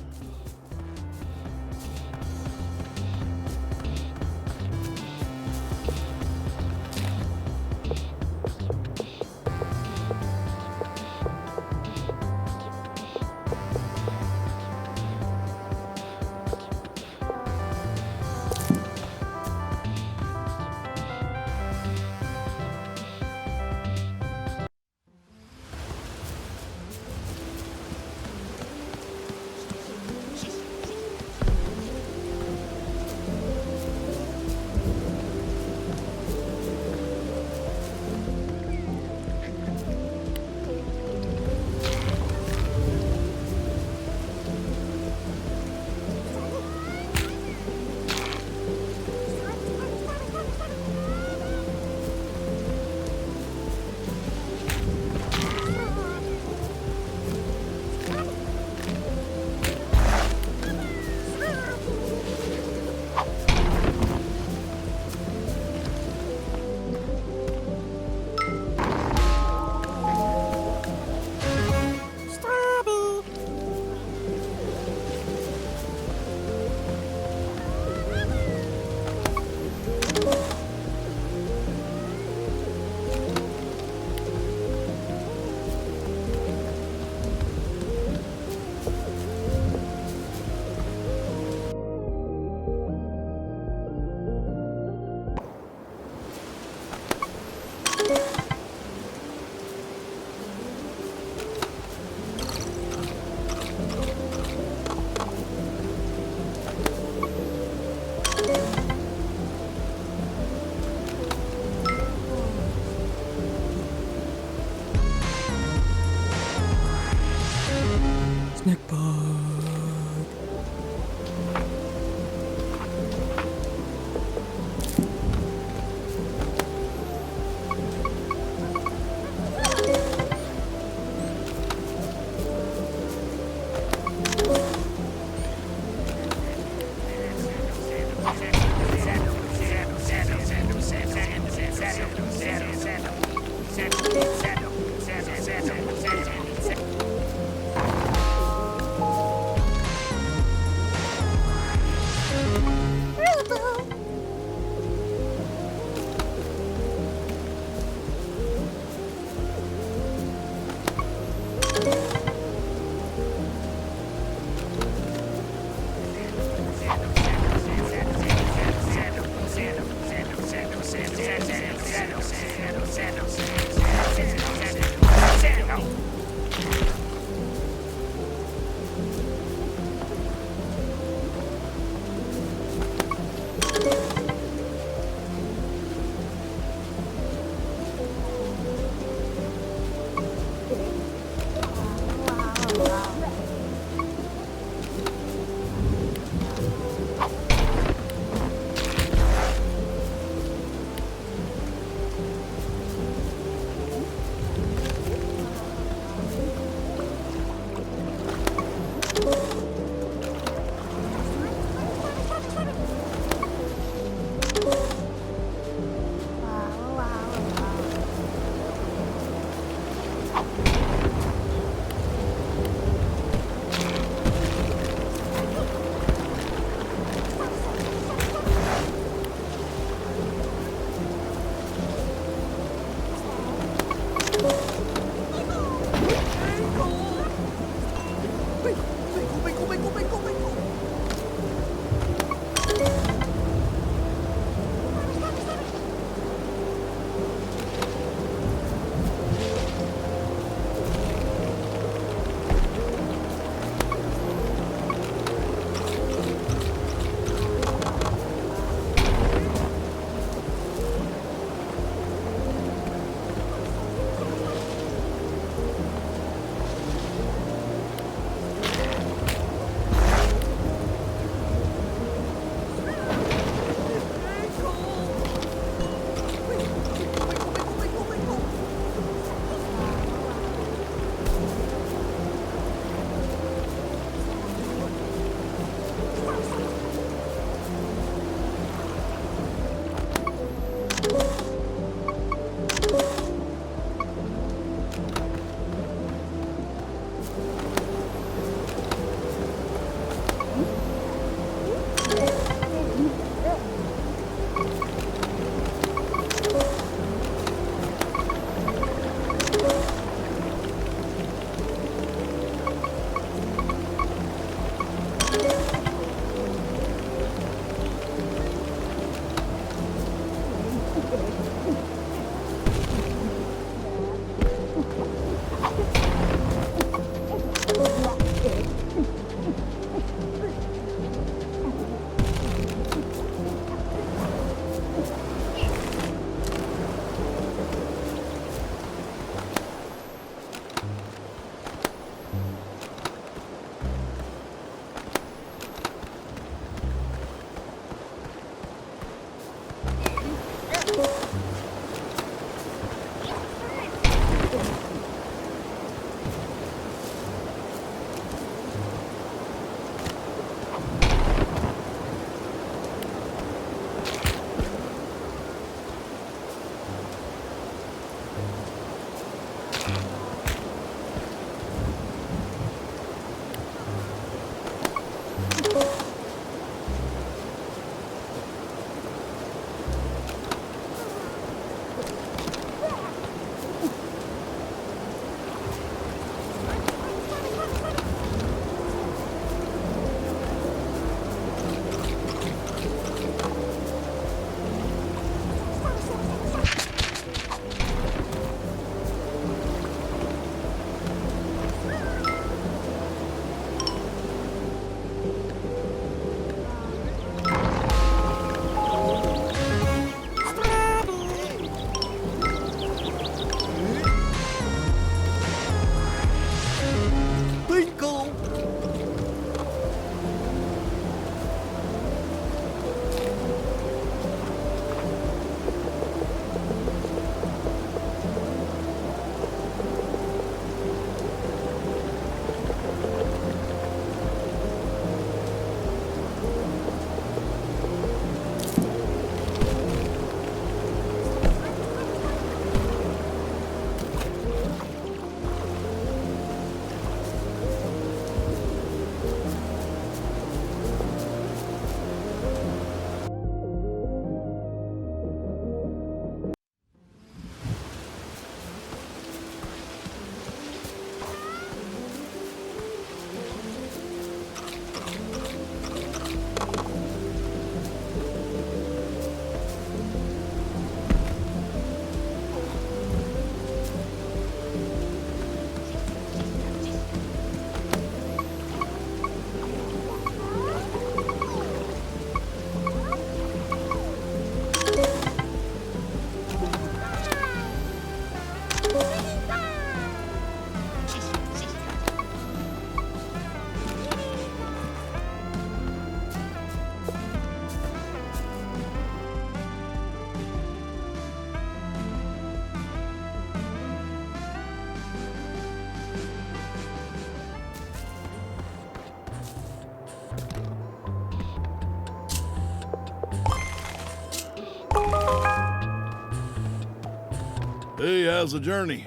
[SPEAKER 5] Hey, how's the journey?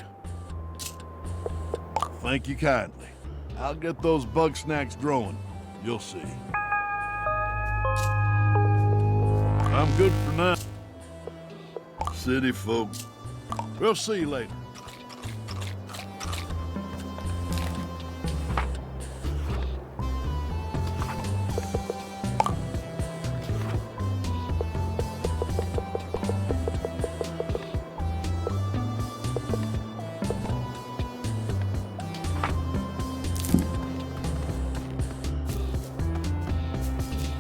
[SPEAKER 5] Thank you kindly. I'll get those Bugsnax growing. You'll see. I'm good for now. City folk. We'll see you later.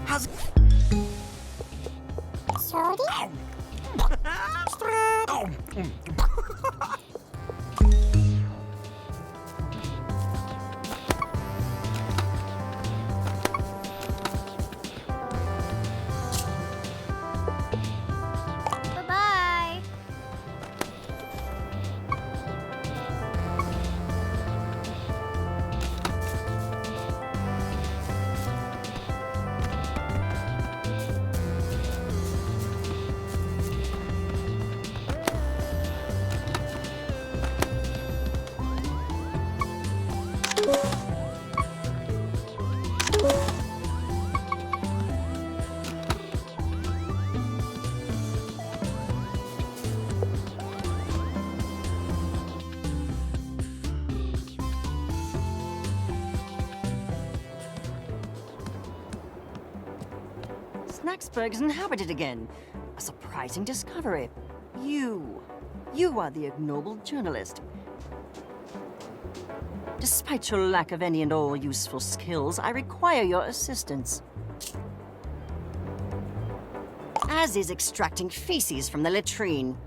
[SPEAKER 4] How's
[SPEAKER 7] Bye-bye.
[SPEAKER 9] Snaxburg is inhabited again. A surprising discovery. You are the ignoble journalist. Despite your lack of any and all useful skills, I require your assistance. As is extracting feces from the latrine.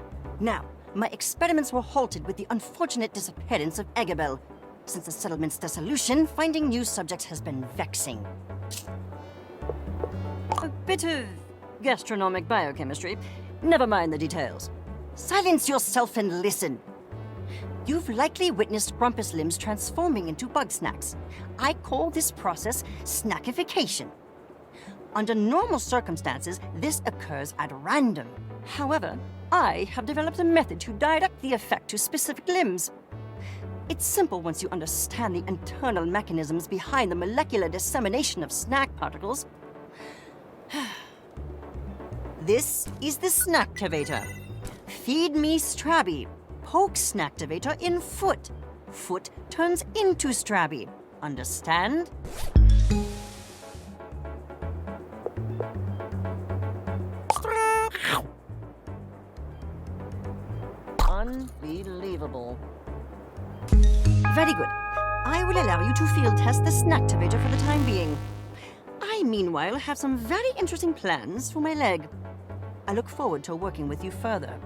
[SPEAKER 9] Now, my experiments were halted with the unfortunate disappearance of Eggabell. Since the settlement's dissolution, finding new subjects has been vexing. A bit of gastronomic biochemistry. Never mind the details. Silence yourself and listen. You've likely witnessed Grumpus limbs transforming into Bugsnax. I call this process snackification. Under normal circumstances, this occurs at random. However, I have developed a method to direct the effect to specific limbs. It's simple once you understand the internal mechanisms behind the molecular dissemination of snack particles. This is the Snacktivator. Feed me Strabby. Poke Snacktivator in foot. Foot turns into Strabby. Understand? Unbelievable. Very good. I will allow you to field test the Snacktivator for the time being. I, meanwhile, have some very interesting plans for my leg. I look forward to working with you further.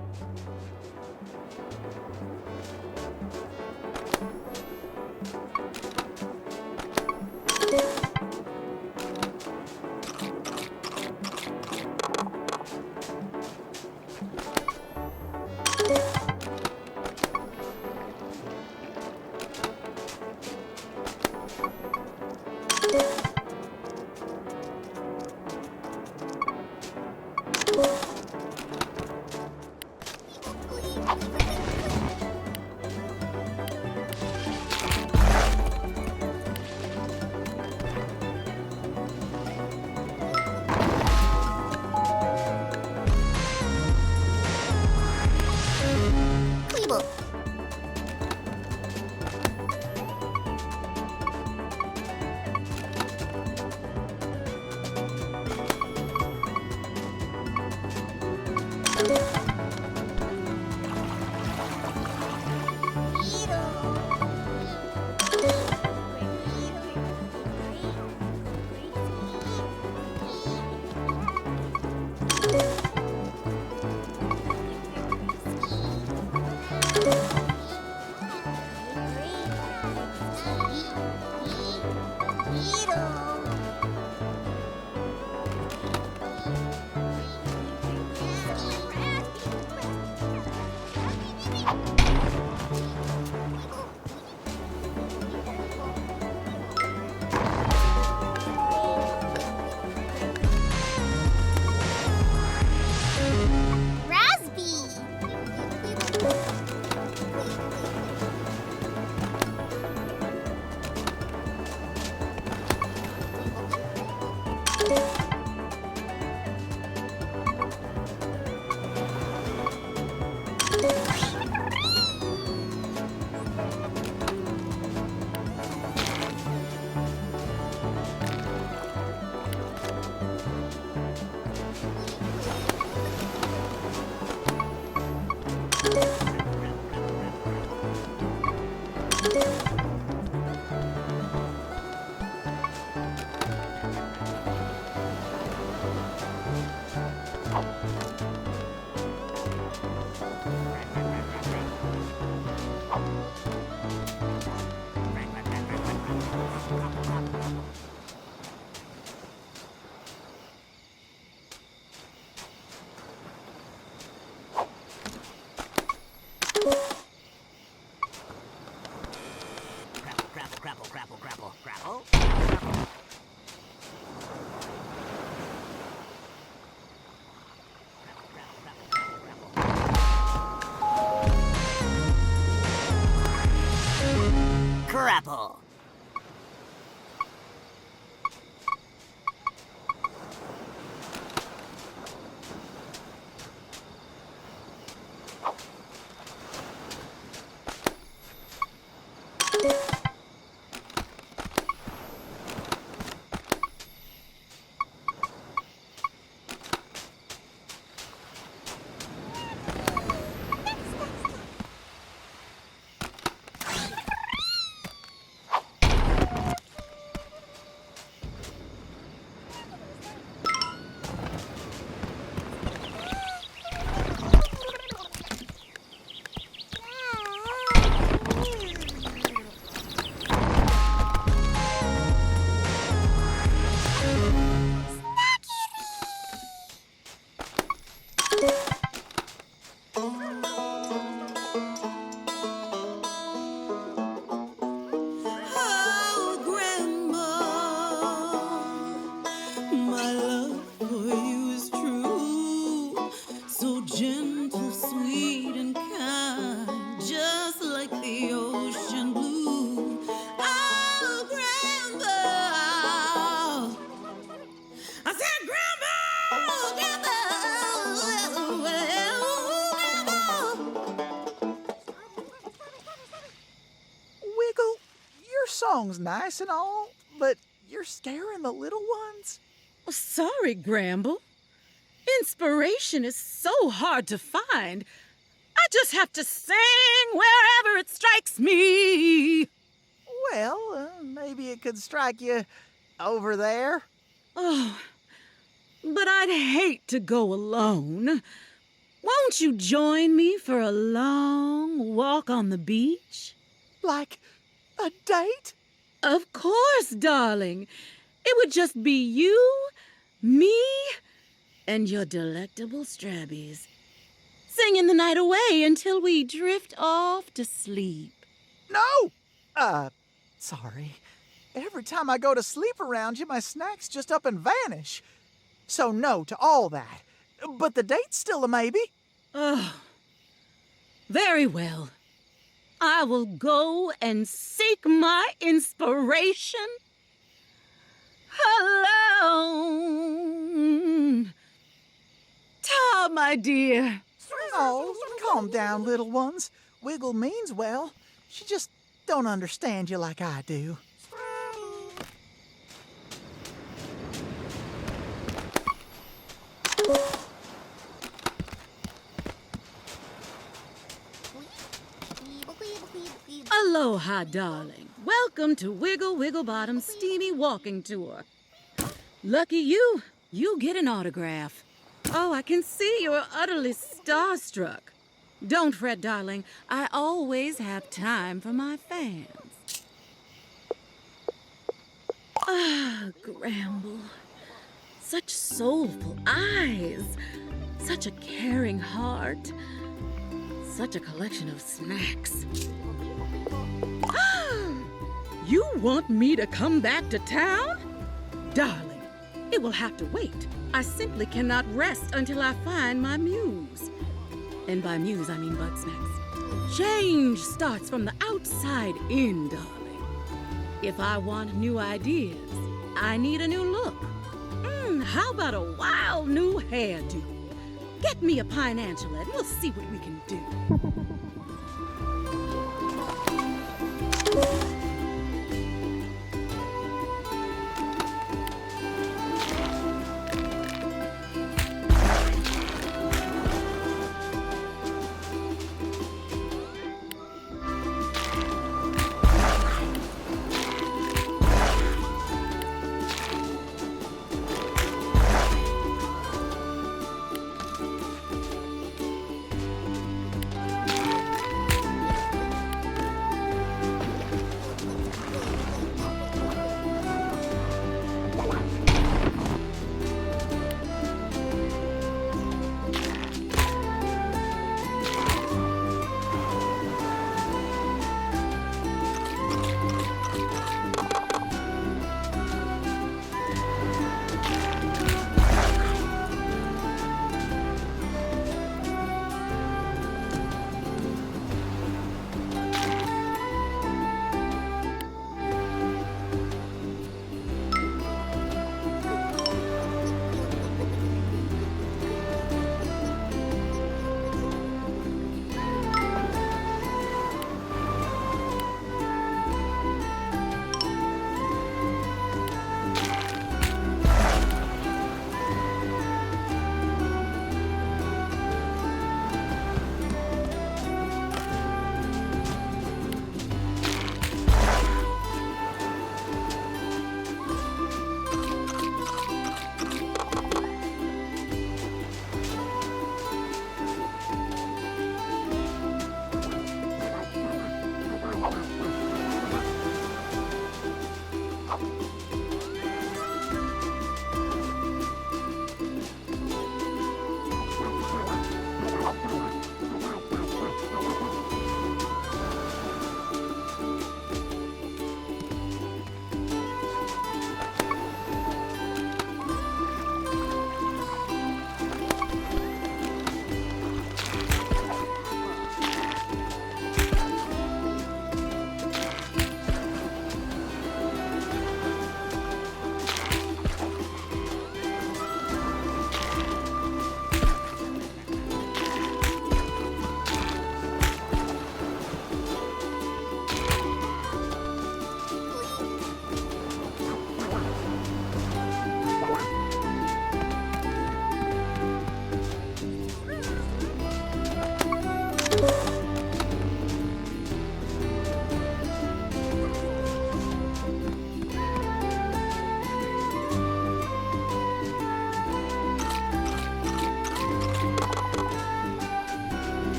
[SPEAKER 3] for apple.
[SPEAKER 10] Oh, Grandma, my love for you is true. So gentle, sweet, and kind, just like the ocean blue. Oh, Grandma, I said, Grandma, Grandma,
[SPEAKER 4] Wiggle, your song's nice and all, but you're scaring the little ones.
[SPEAKER 10] Sorry, Gramble. Inspiration is so hard to find. I just have to sing wherever it strikes me.
[SPEAKER 4] Well, maybe it could strike you over there.
[SPEAKER 10] Oh, but I'd hate to go alone. Won't you join me for a long walk on the beach?
[SPEAKER 4] Like a date?
[SPEAKER 10] Of course, darling. It would just be you, me, and your delectable Strabbies. Singing the night away until we drift off to sleep.
[SPEAKER 4] No! Sorry. Every time I go to sleep around you, my snacks just up and vanish. So no to all that. But the date's still a maybe.
[SPEAKER 10] Oh, very well. I will go and seek my inspiration alone. Ta, my dear.
[SPEAKER 4] Oh, calm down, little ones. Wiggle means well. She just don't understand you like I do.
[SPEAKER 10] Aloha, darling. Welcome to Wiggle Wigglebottom's steamy walking tour. Lucky you get an autograph. Oh, I can see you're utterly starstruck. Don't fret, darling. I always have time for my fans. Ah, Gramble. Such soulful eyes. Such a caring heart. Such a collection of snacks. You want me to come back to town? Darling, it will have to wait. I simply cannot rest until I find my muse. And by muse, I mean Bugsnax. Change starts from the outside in, darling. If I want new ideas, I need a new look. How about a wild new hairdo? Get me a Pineantula and we'll see what we can do.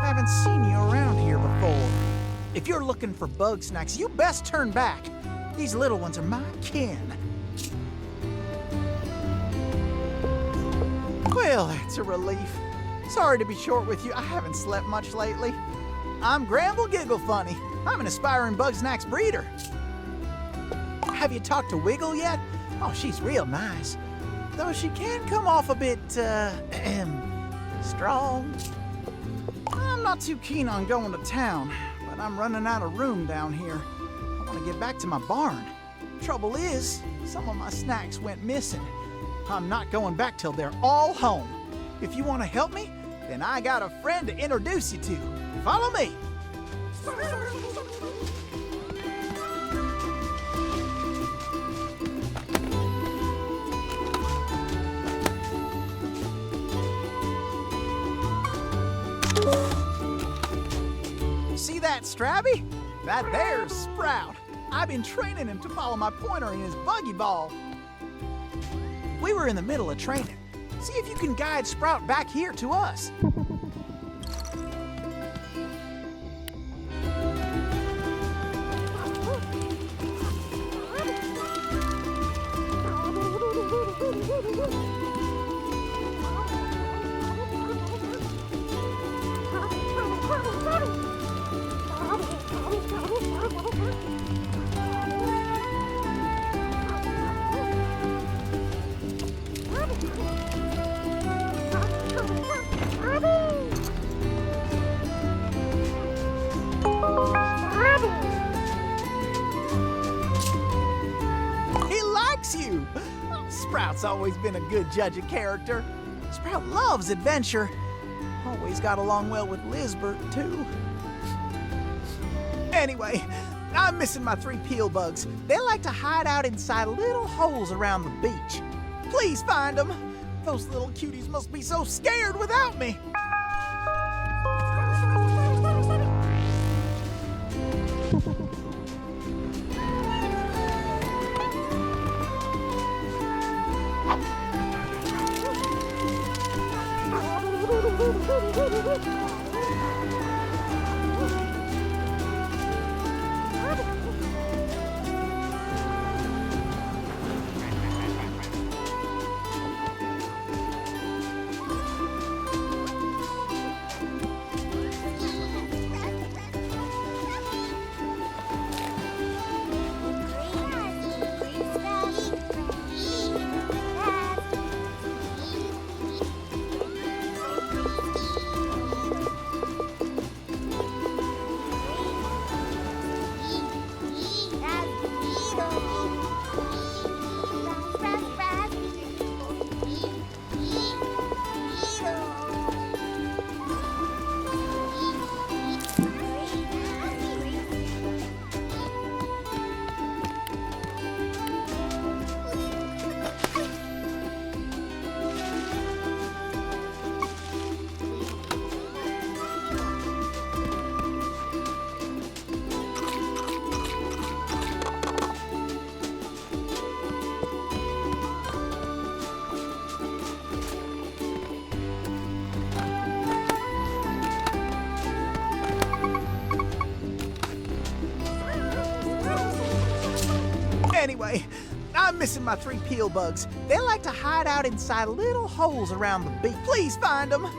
[SPEAKER 11] Haven't seen you around here before. If you're looking for Bugsnax, you best turn back. These little ones are my kin. Well, that's a relief. Sorry to be short with you. I haven't slept much lately. I'm Gramble Gigglefunny. I'm an aspiring Bugsnax breeder. Have you talked to Wiggle yet? Oh, she's real nice. Though she can come off a bit, strong. I'm not too keen on going to town, but I'm running out of room down here. I want to get back to my barn. Trouble is, some of my snacks went missing. I'm not going back till they're all home. If you want to help me, then I got a friend to introduce you to. Follow me. See that Strabby? That there's Sprout. I've been training him to follow my pointer in his buggy ball. We were in the middle of training. See if you can guide Sprout back here to us. You. Sprout's always been a good judge of character. Sprout loves adventure. Always got along well with Lizbert, too. Anyway, I'm missing my 3 peel bugs. They like to hide out inside little holes around the beach. Please find them. Those little cuties must be so scared without me. Anyway, I'm missing my 3 peel bugs. They like to hide out inside little holes around the beach. Please find them.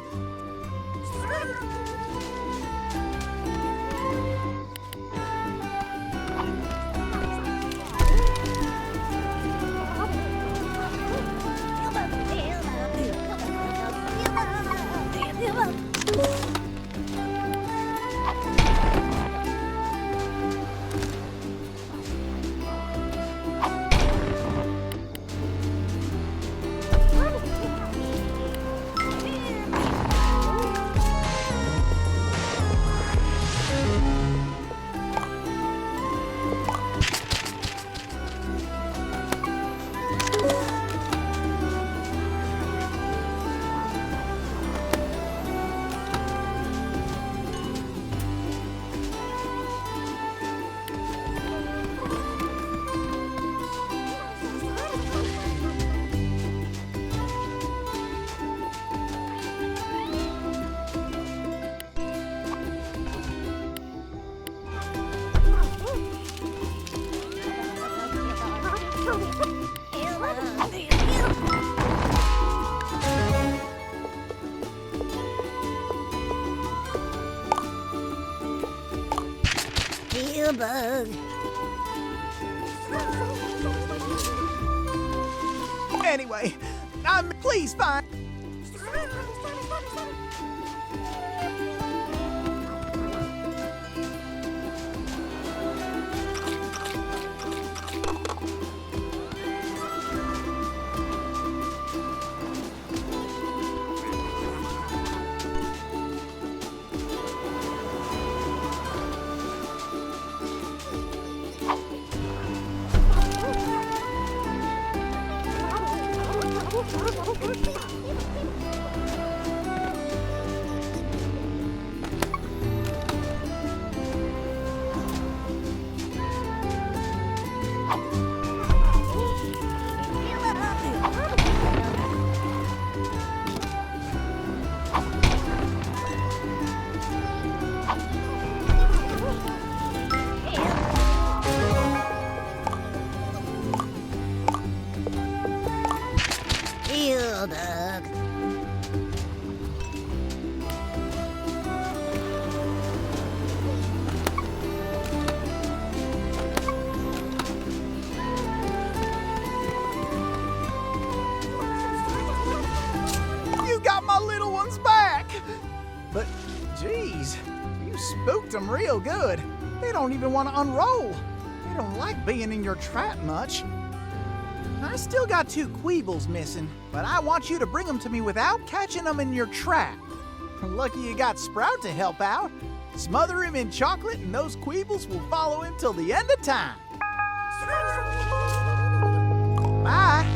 [SPEAKER 3] Bug.
[SPEAKER 11] Anyway, please find.
[SPEAKER 3] Bug.
[SPEAKER 11] You got my little ones back! But, geez, you spooked them real good. They don't even want to unroll. They don't like being in your trap much. I still got 2 Queebles missing, but I want you to bring them to me without catching them in your trap. Lucky you got Sprout to help out. Smother him in chocolate and those Queebles will follow him till the end of time. Bye.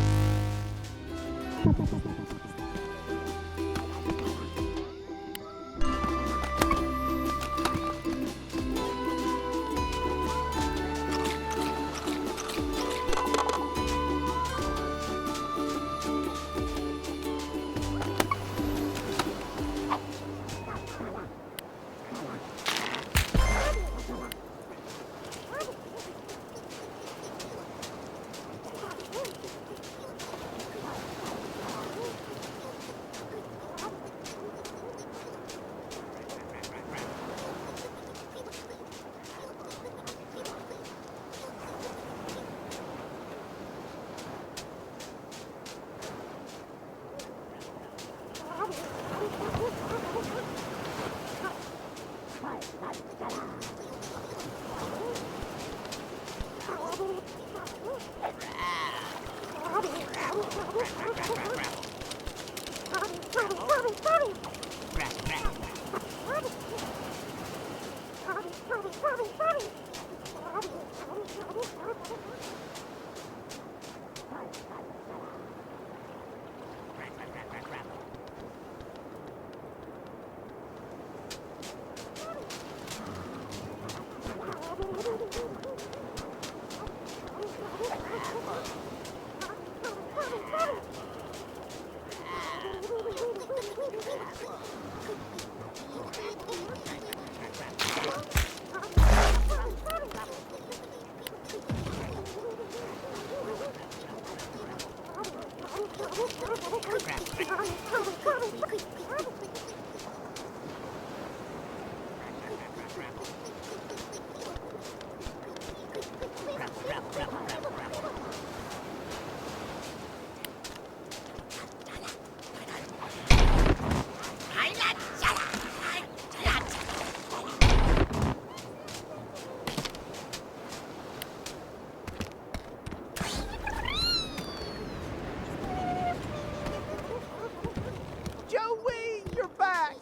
[SPEAKER 11] Joey, you're back!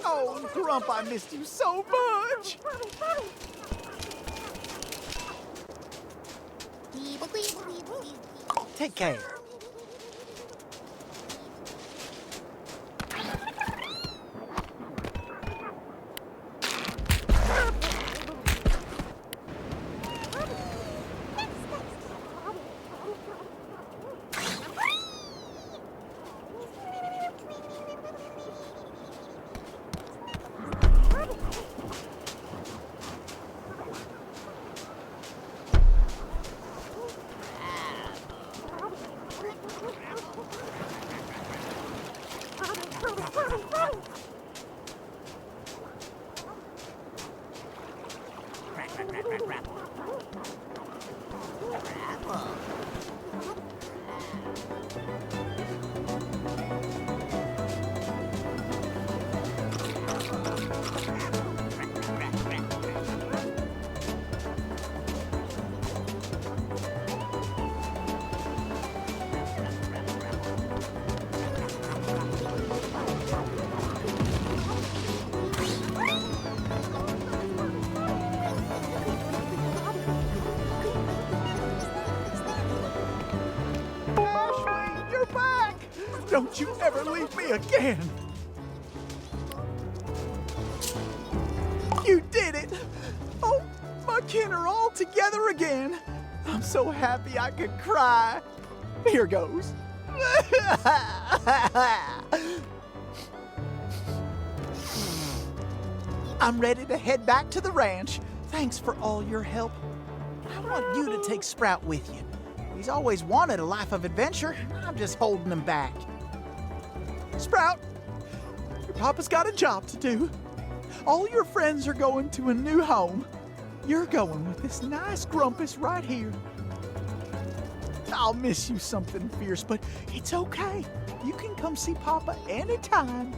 [SPEAKER 11] Oh, Grump, I missed you so much! Take care. Ashley, you're back! Don't you ever leave me again! You did it! Oh, my kin are all together again! I'm so happy I could cry. Here goes. I'm ready to head back to the ranch. Thanks for all your help. I want you to take Sprout with you. He's always wanted a life of adventure. I'm just holding him back. Sprout, your papa's got a job to do. All your friends are going to a new home. You're going with this nice Grumpus right here. I'll miss you something fierce, but it's okay. You can come see Papa anytime.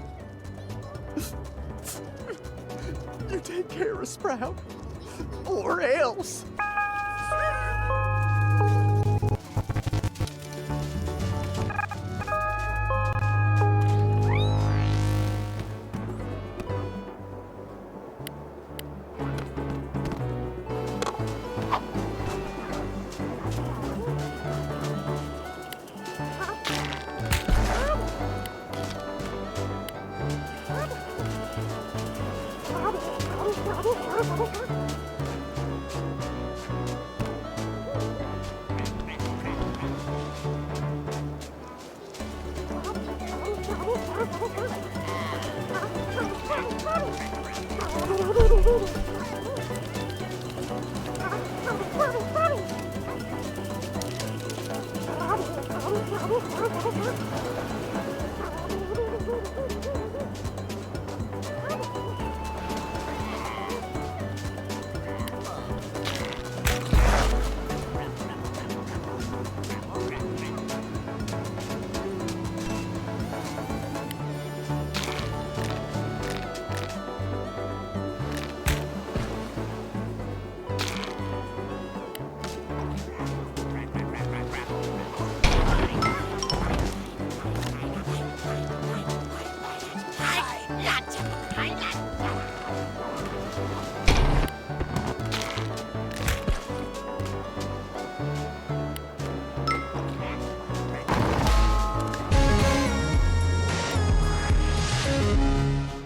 [SPEAKER 11] You take care of Sprout, or else.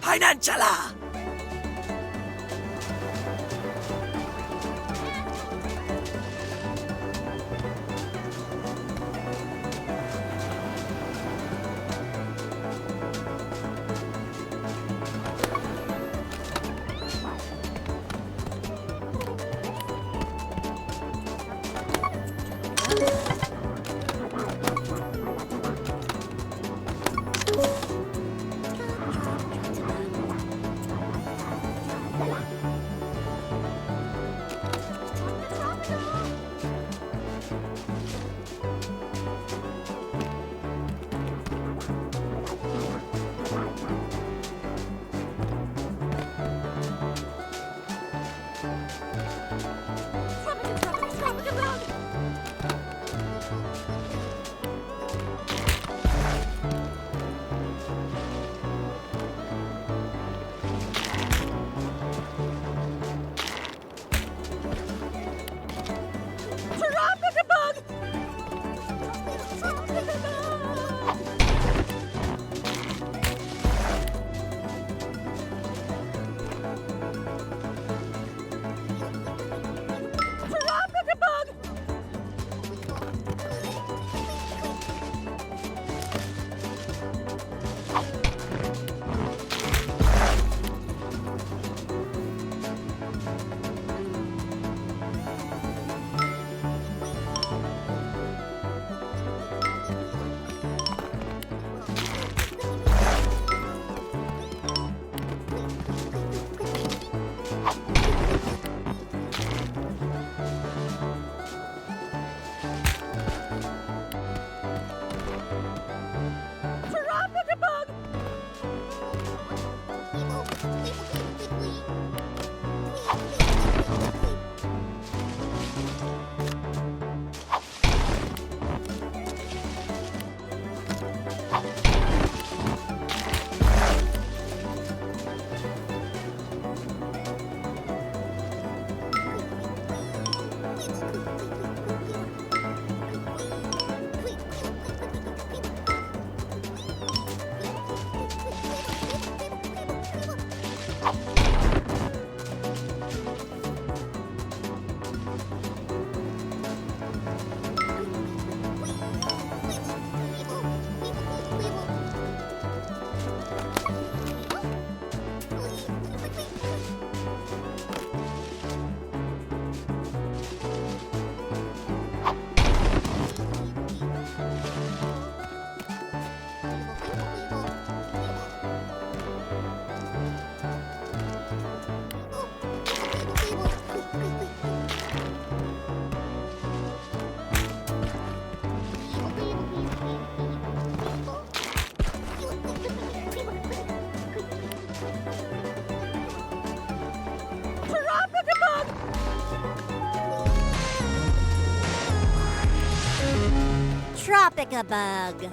[SPEAKER 6] Financiala!
[SPEAKER 3] Tropica bug.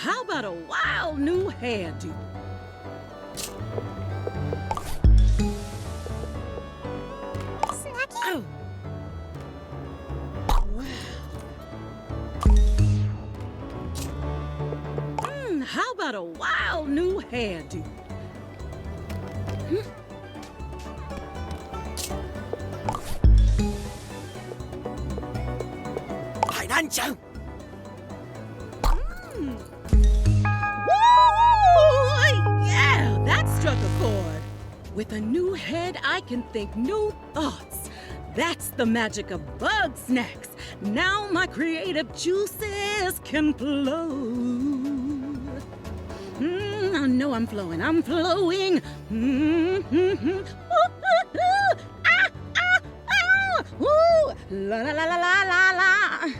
[SPEAKER 10] How about a wild new hairdo?
[SPEAKER 7] Snacky?
[SPEAKER 10] Oh. Wow. How about a wild new hairdo?
[SPEAKER 6] Financial.
[SPEAKER 10] Woo! Yeah, that struck a chord. With a new head, I can think new thoughts. That's the magic of Bugsnax. Now my creative juices can flow. I know I'm flowing. I'm flowing. Woo! La la la la la la la.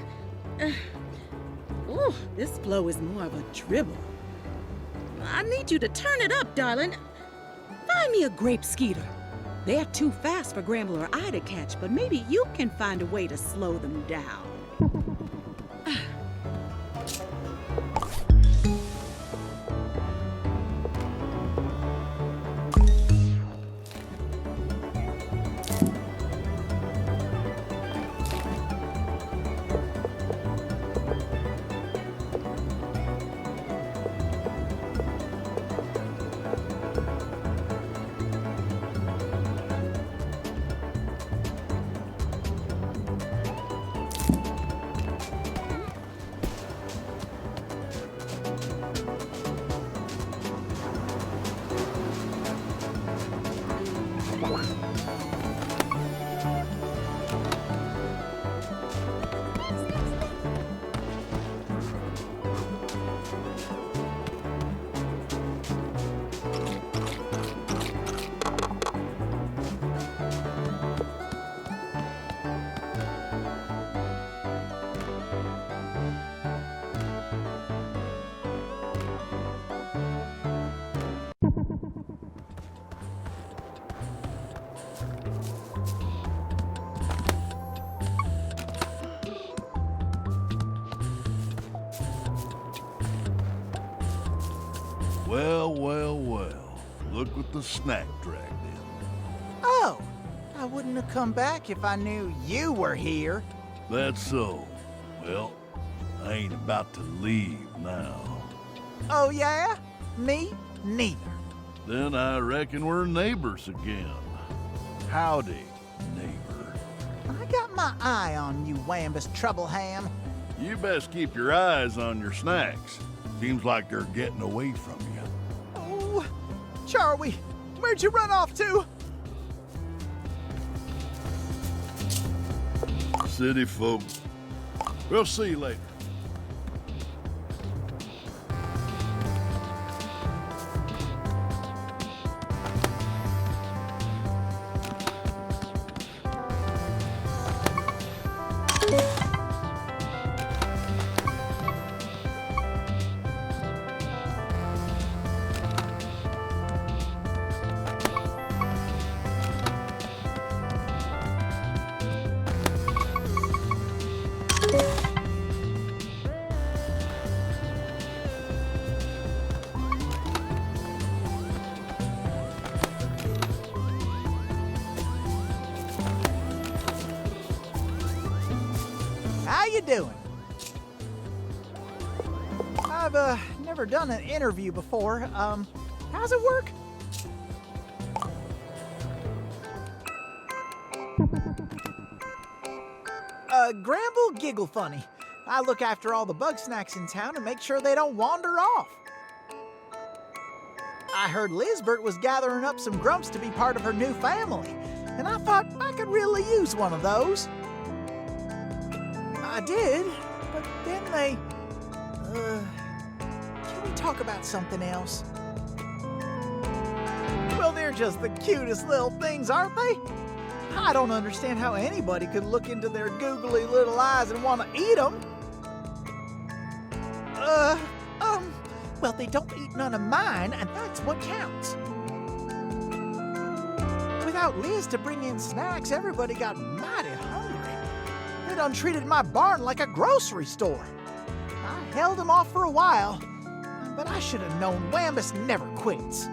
[SPEAKER 10] Ooh, this flow is more of a dribble. I need you to turn it up, darling. Find me a grape skeeter. They're too fast for Gramble or I to catch, but maybe you can find a way to slow them down.
[SPEAKER 5] Well, well, well. Look what the snack dragged in.
[SPEAKER 11] Oh, I wouldn't have come back if I knew you were here.
[SPEAKER 5] That's so. Well, I ain't about to leave now.
[SPEAKER 11] Oh, yeah? Me? Neither.
[SPEAKER 5] Then I reckon we're neighbors again. Howdy, neighbor.
[SPEAKER 11] I got my eye on you, Wambus Troubleham.
[SPEAKER 5] You best keep your eyes on your snacks. Seems like they're getting away from you.
[SPEAKER 11] Oh, Charlie, where'd you run off to?
[SPEAKER 5] City folk. We'll see you later.
[SPEAKER 11] How you doing? I've never done an interview before. How's it work? Gramble Giggle Funny. I look after all the Bugsnax in town and make sure they don't wander off. I heard Lizbert was gathering up some grumps to be part of her new family, and I thought I could really use one of those. I did, but then they... can we talk about something else? Well, they're just the cutest little things, aren't they? I don't understand how anybody could look into their googly little eyes and want to eat them. Well, they don't eat none of mine, and that's what counts. Without Liz to bring in snacks, everybody got mighty hungry. They done treated my barn like a grocery store. I held them off for a while, but I should have known Wambus never quits.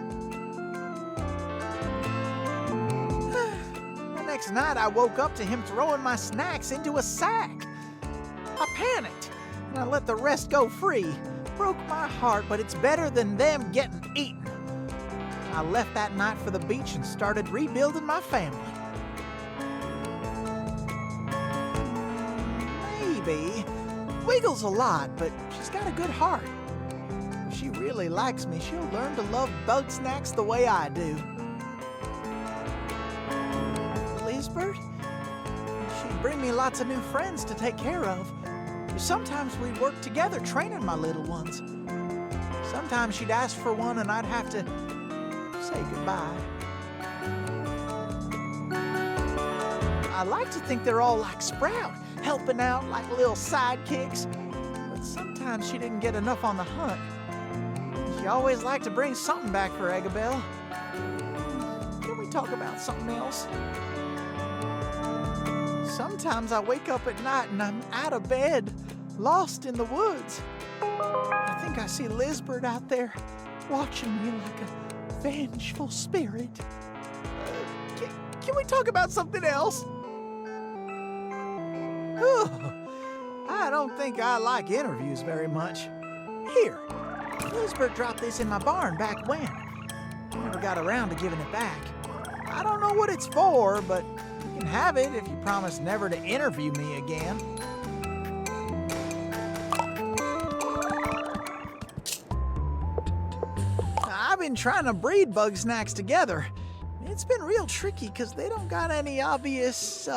[SPEAKER 11] The next night, I woke up to him throwing my snacks into a sack. I panicked, and I let the rest go free. Broke my heart, but it's better than them getting eaten. I left that night for the beach and started rebuilding my family. Maybe. Wiggles a lot, but she's got a good heart. If she really likes me, she'll learn to love Bugsnax the way I do. Lisbeth? She'd bring me lots of new friends to take care of. Sometimes we'd work together training my little ones. Sometimes she'd ask for one and I'd have to say goodbye. I like to think they're all like Sprout, helping out like little sidekicks. But sometimes she didn't get enough on the hunt. She always liked to bring something back for Eggabell. Can we talk about something else? Sometimes I wake up at night and I'm out of bed, lost in the woods. I think I see Lisbeth out there watching me like a vengeful spirit. Can we talk about something else? I don't think I like interviews very much. Here, Lisbeth dropped this in my barn back when. Never got around to giving it back. I don't know what it's for, but you can have it if you promise never to interview me again. I've been trying to breed Bugsnax together. It's been real tricky because they don't got any obvious,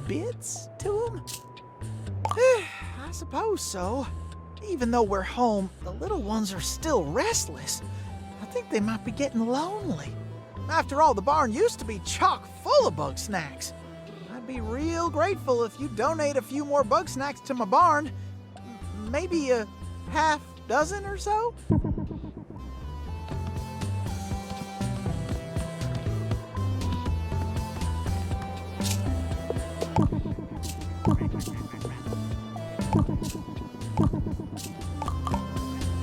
[SPEAKER 11] bits to them. I suppose so. Even though we're home, the little ones are still restless. I think they might be getting lonely. After all, the barn used to be chock full of Bugsnax. I'd be real grateful if you donate a few more Bugsnax to my barn. Maybe a half dozen or so?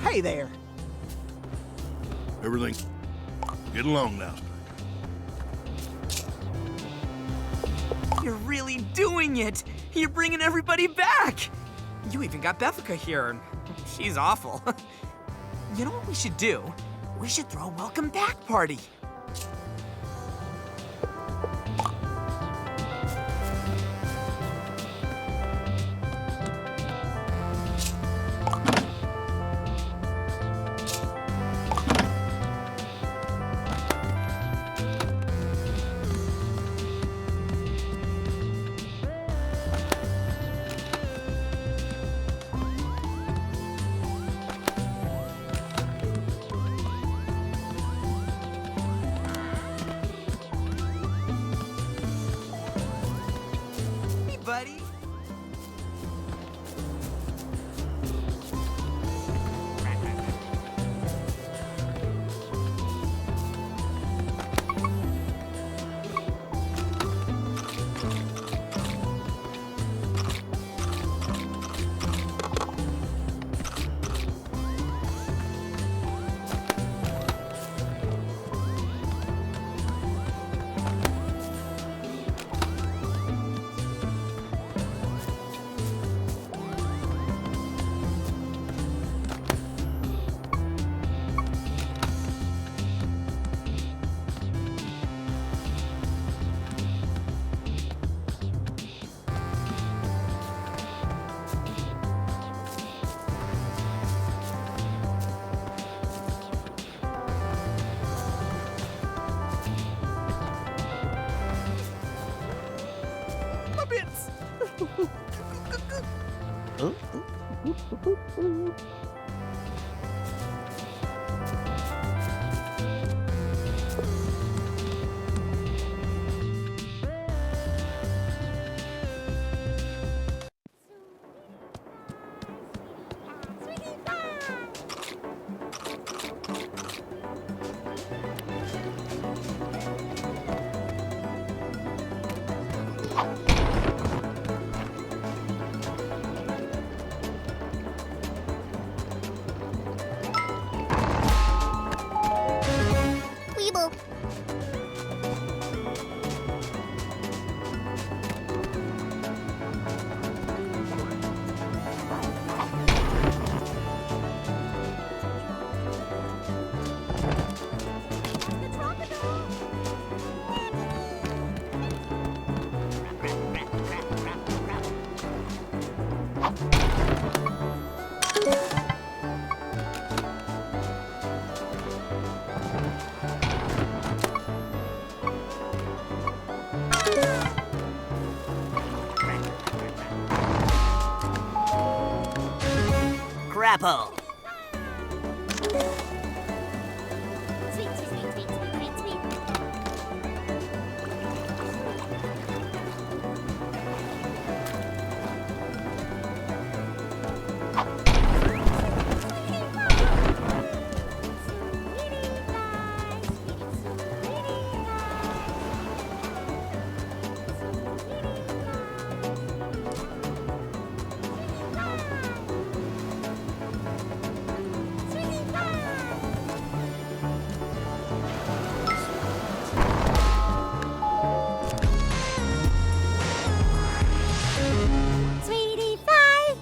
[SPEAKER 11] Hey there.
[SPEAKER 5] Everything. Get along now.
[SPEAKER 4] You're really doing it! You're bringing everybody back! You even got Bethica here, and she's awful. You know what we should do? We should throw a welcome back party. Buddy.
[SPEAKER 7] Weeble.
[SPEAKER 6] Grapple.
[SPEAKER 7] Sweet, sweet, sweet, sweet, sweet, sweet, sweet. Sweetie pie.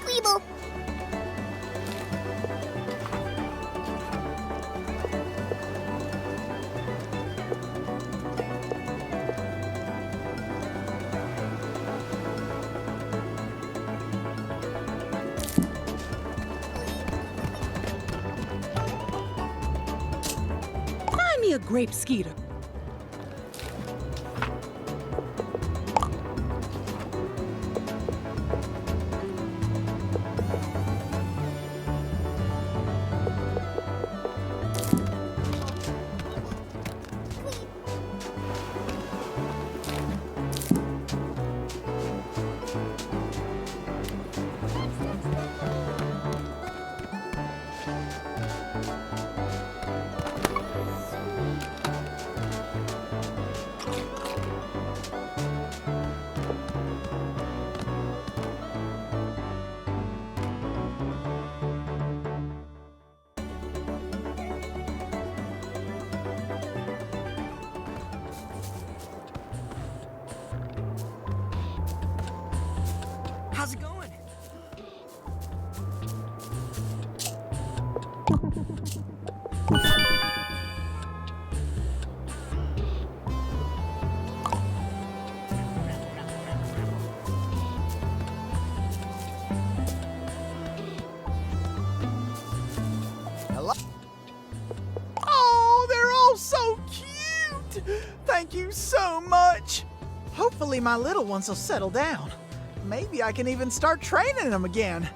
[SPEAKER 7] Weeble.
[SPEAKER 10] Find me a grape skeeter.
[SPEAKER 4] How's it going?
[SPEAKER 11] Hello? Oh, they're all so cute! Thank you so much! Hopefully my little ones will settle down. Maybe I can even start training them again.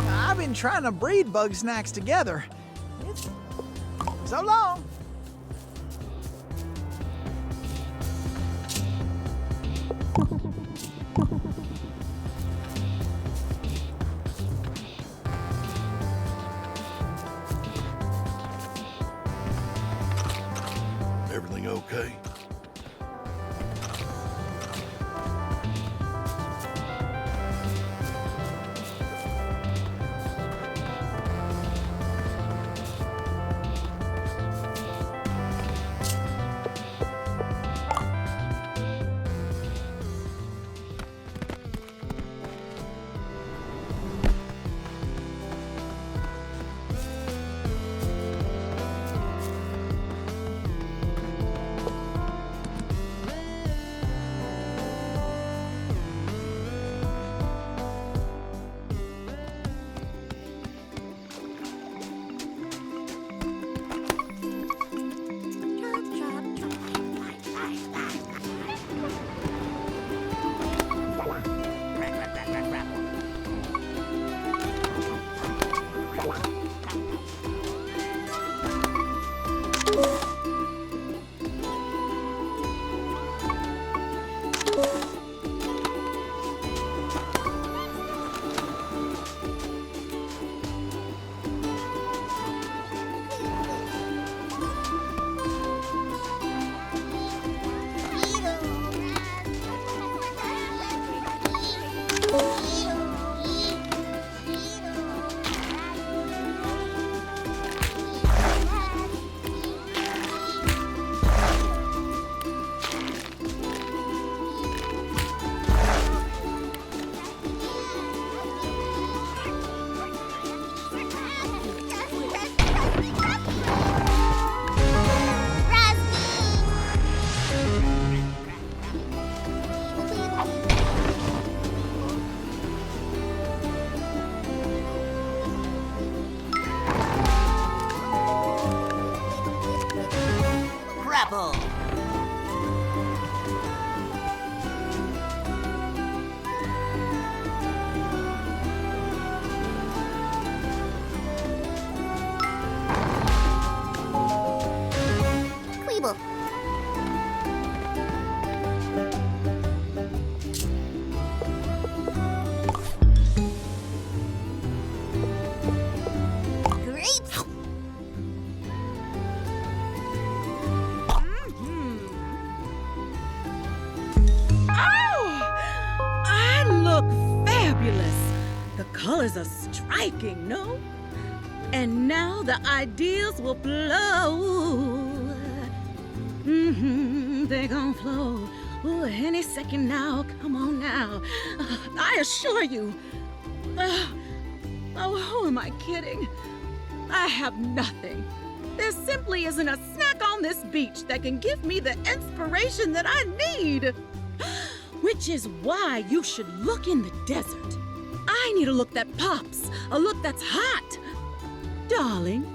[SPEAKER 11] I've been trying to breed Bugsnax together. So long!
[SPEAKER 5] Everything okay?
[SPEAKER 3] Crapple.
[SPEAKER 7] Queeble. Grapes.
[SPEAKER 10] Oh! I look fabulous. The colors are striking, no? And now the ideas will flow. They're gonna flow. Ooh, any second now. Come on now. I assure you. Who am I kidding? I have nothing. There simply isn't a snack on this beach that can give me the inspiration that I need. Which is why you should look in the desert. I need a look that pops, a look that's hot. Darling,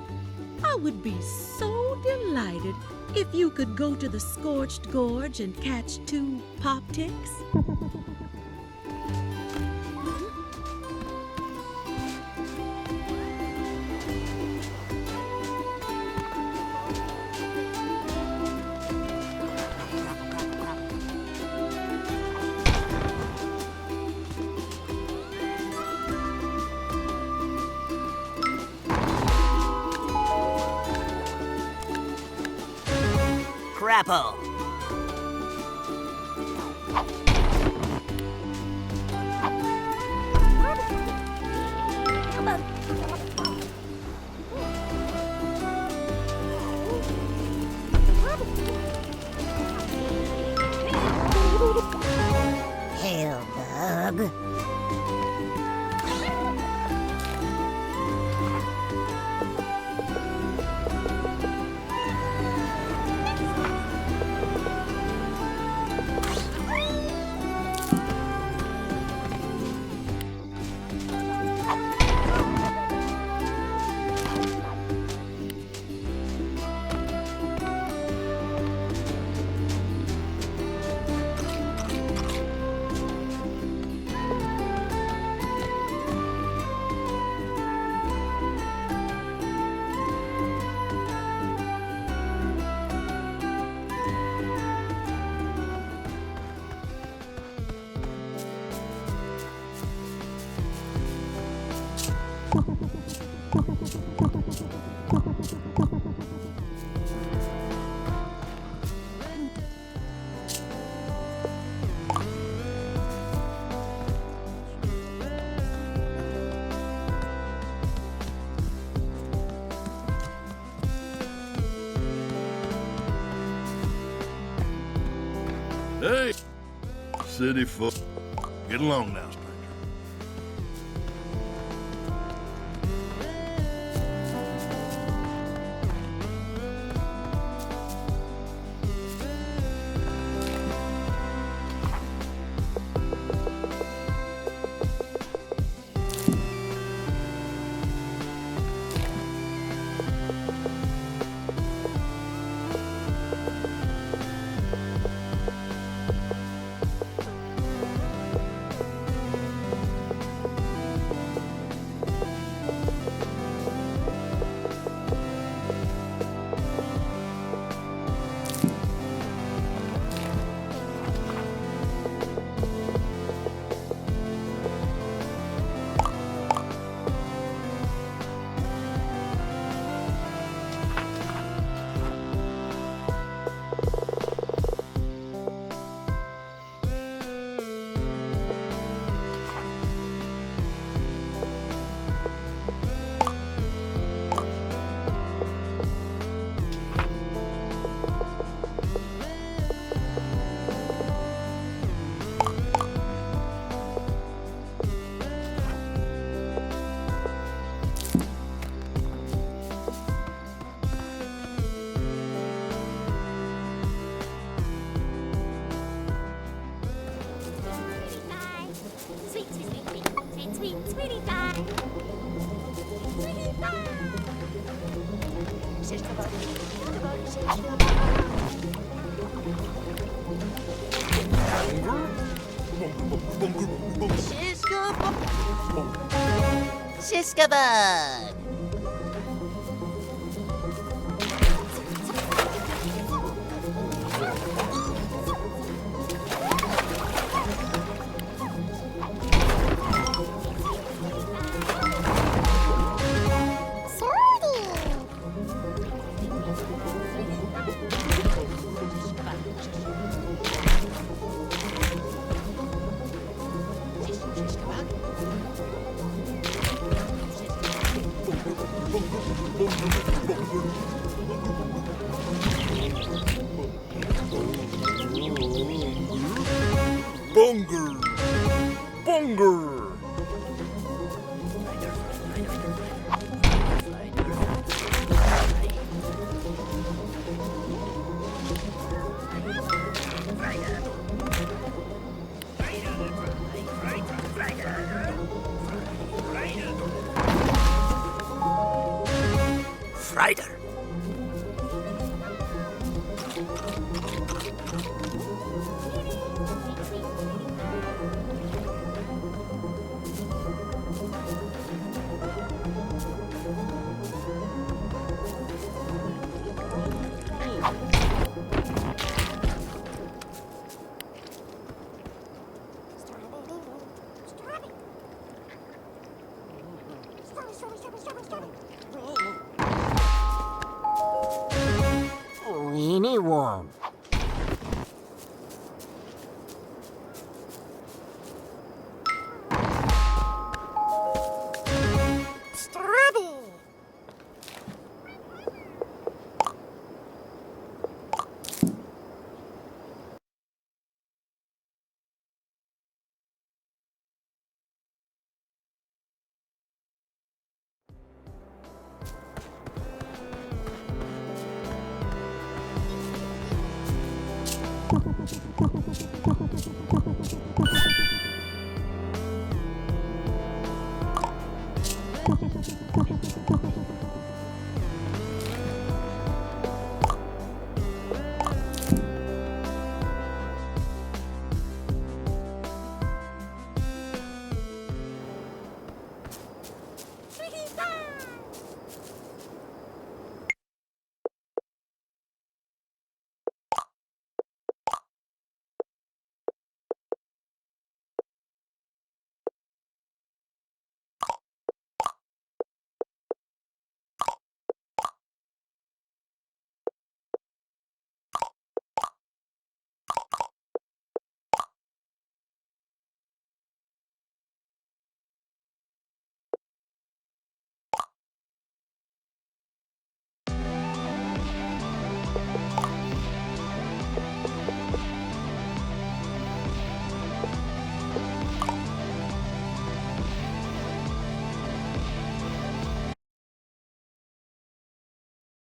[SPEAKER 10] I would be so delighted if you could go to the Scorched Gorge and catch 2 pop ticks.
[SPEAKER 3] Crapple. Hail, bug.
[SPEAKER 5] Hey, city folk. Get along now, stranger.
[SPEAKER 7] Sweetie pie.
[SPEAKER 6] Cisco bug.
[SPEAKER 8] Bunger! Bunger!
[SPEAKER 6] Frider. Weenie worm.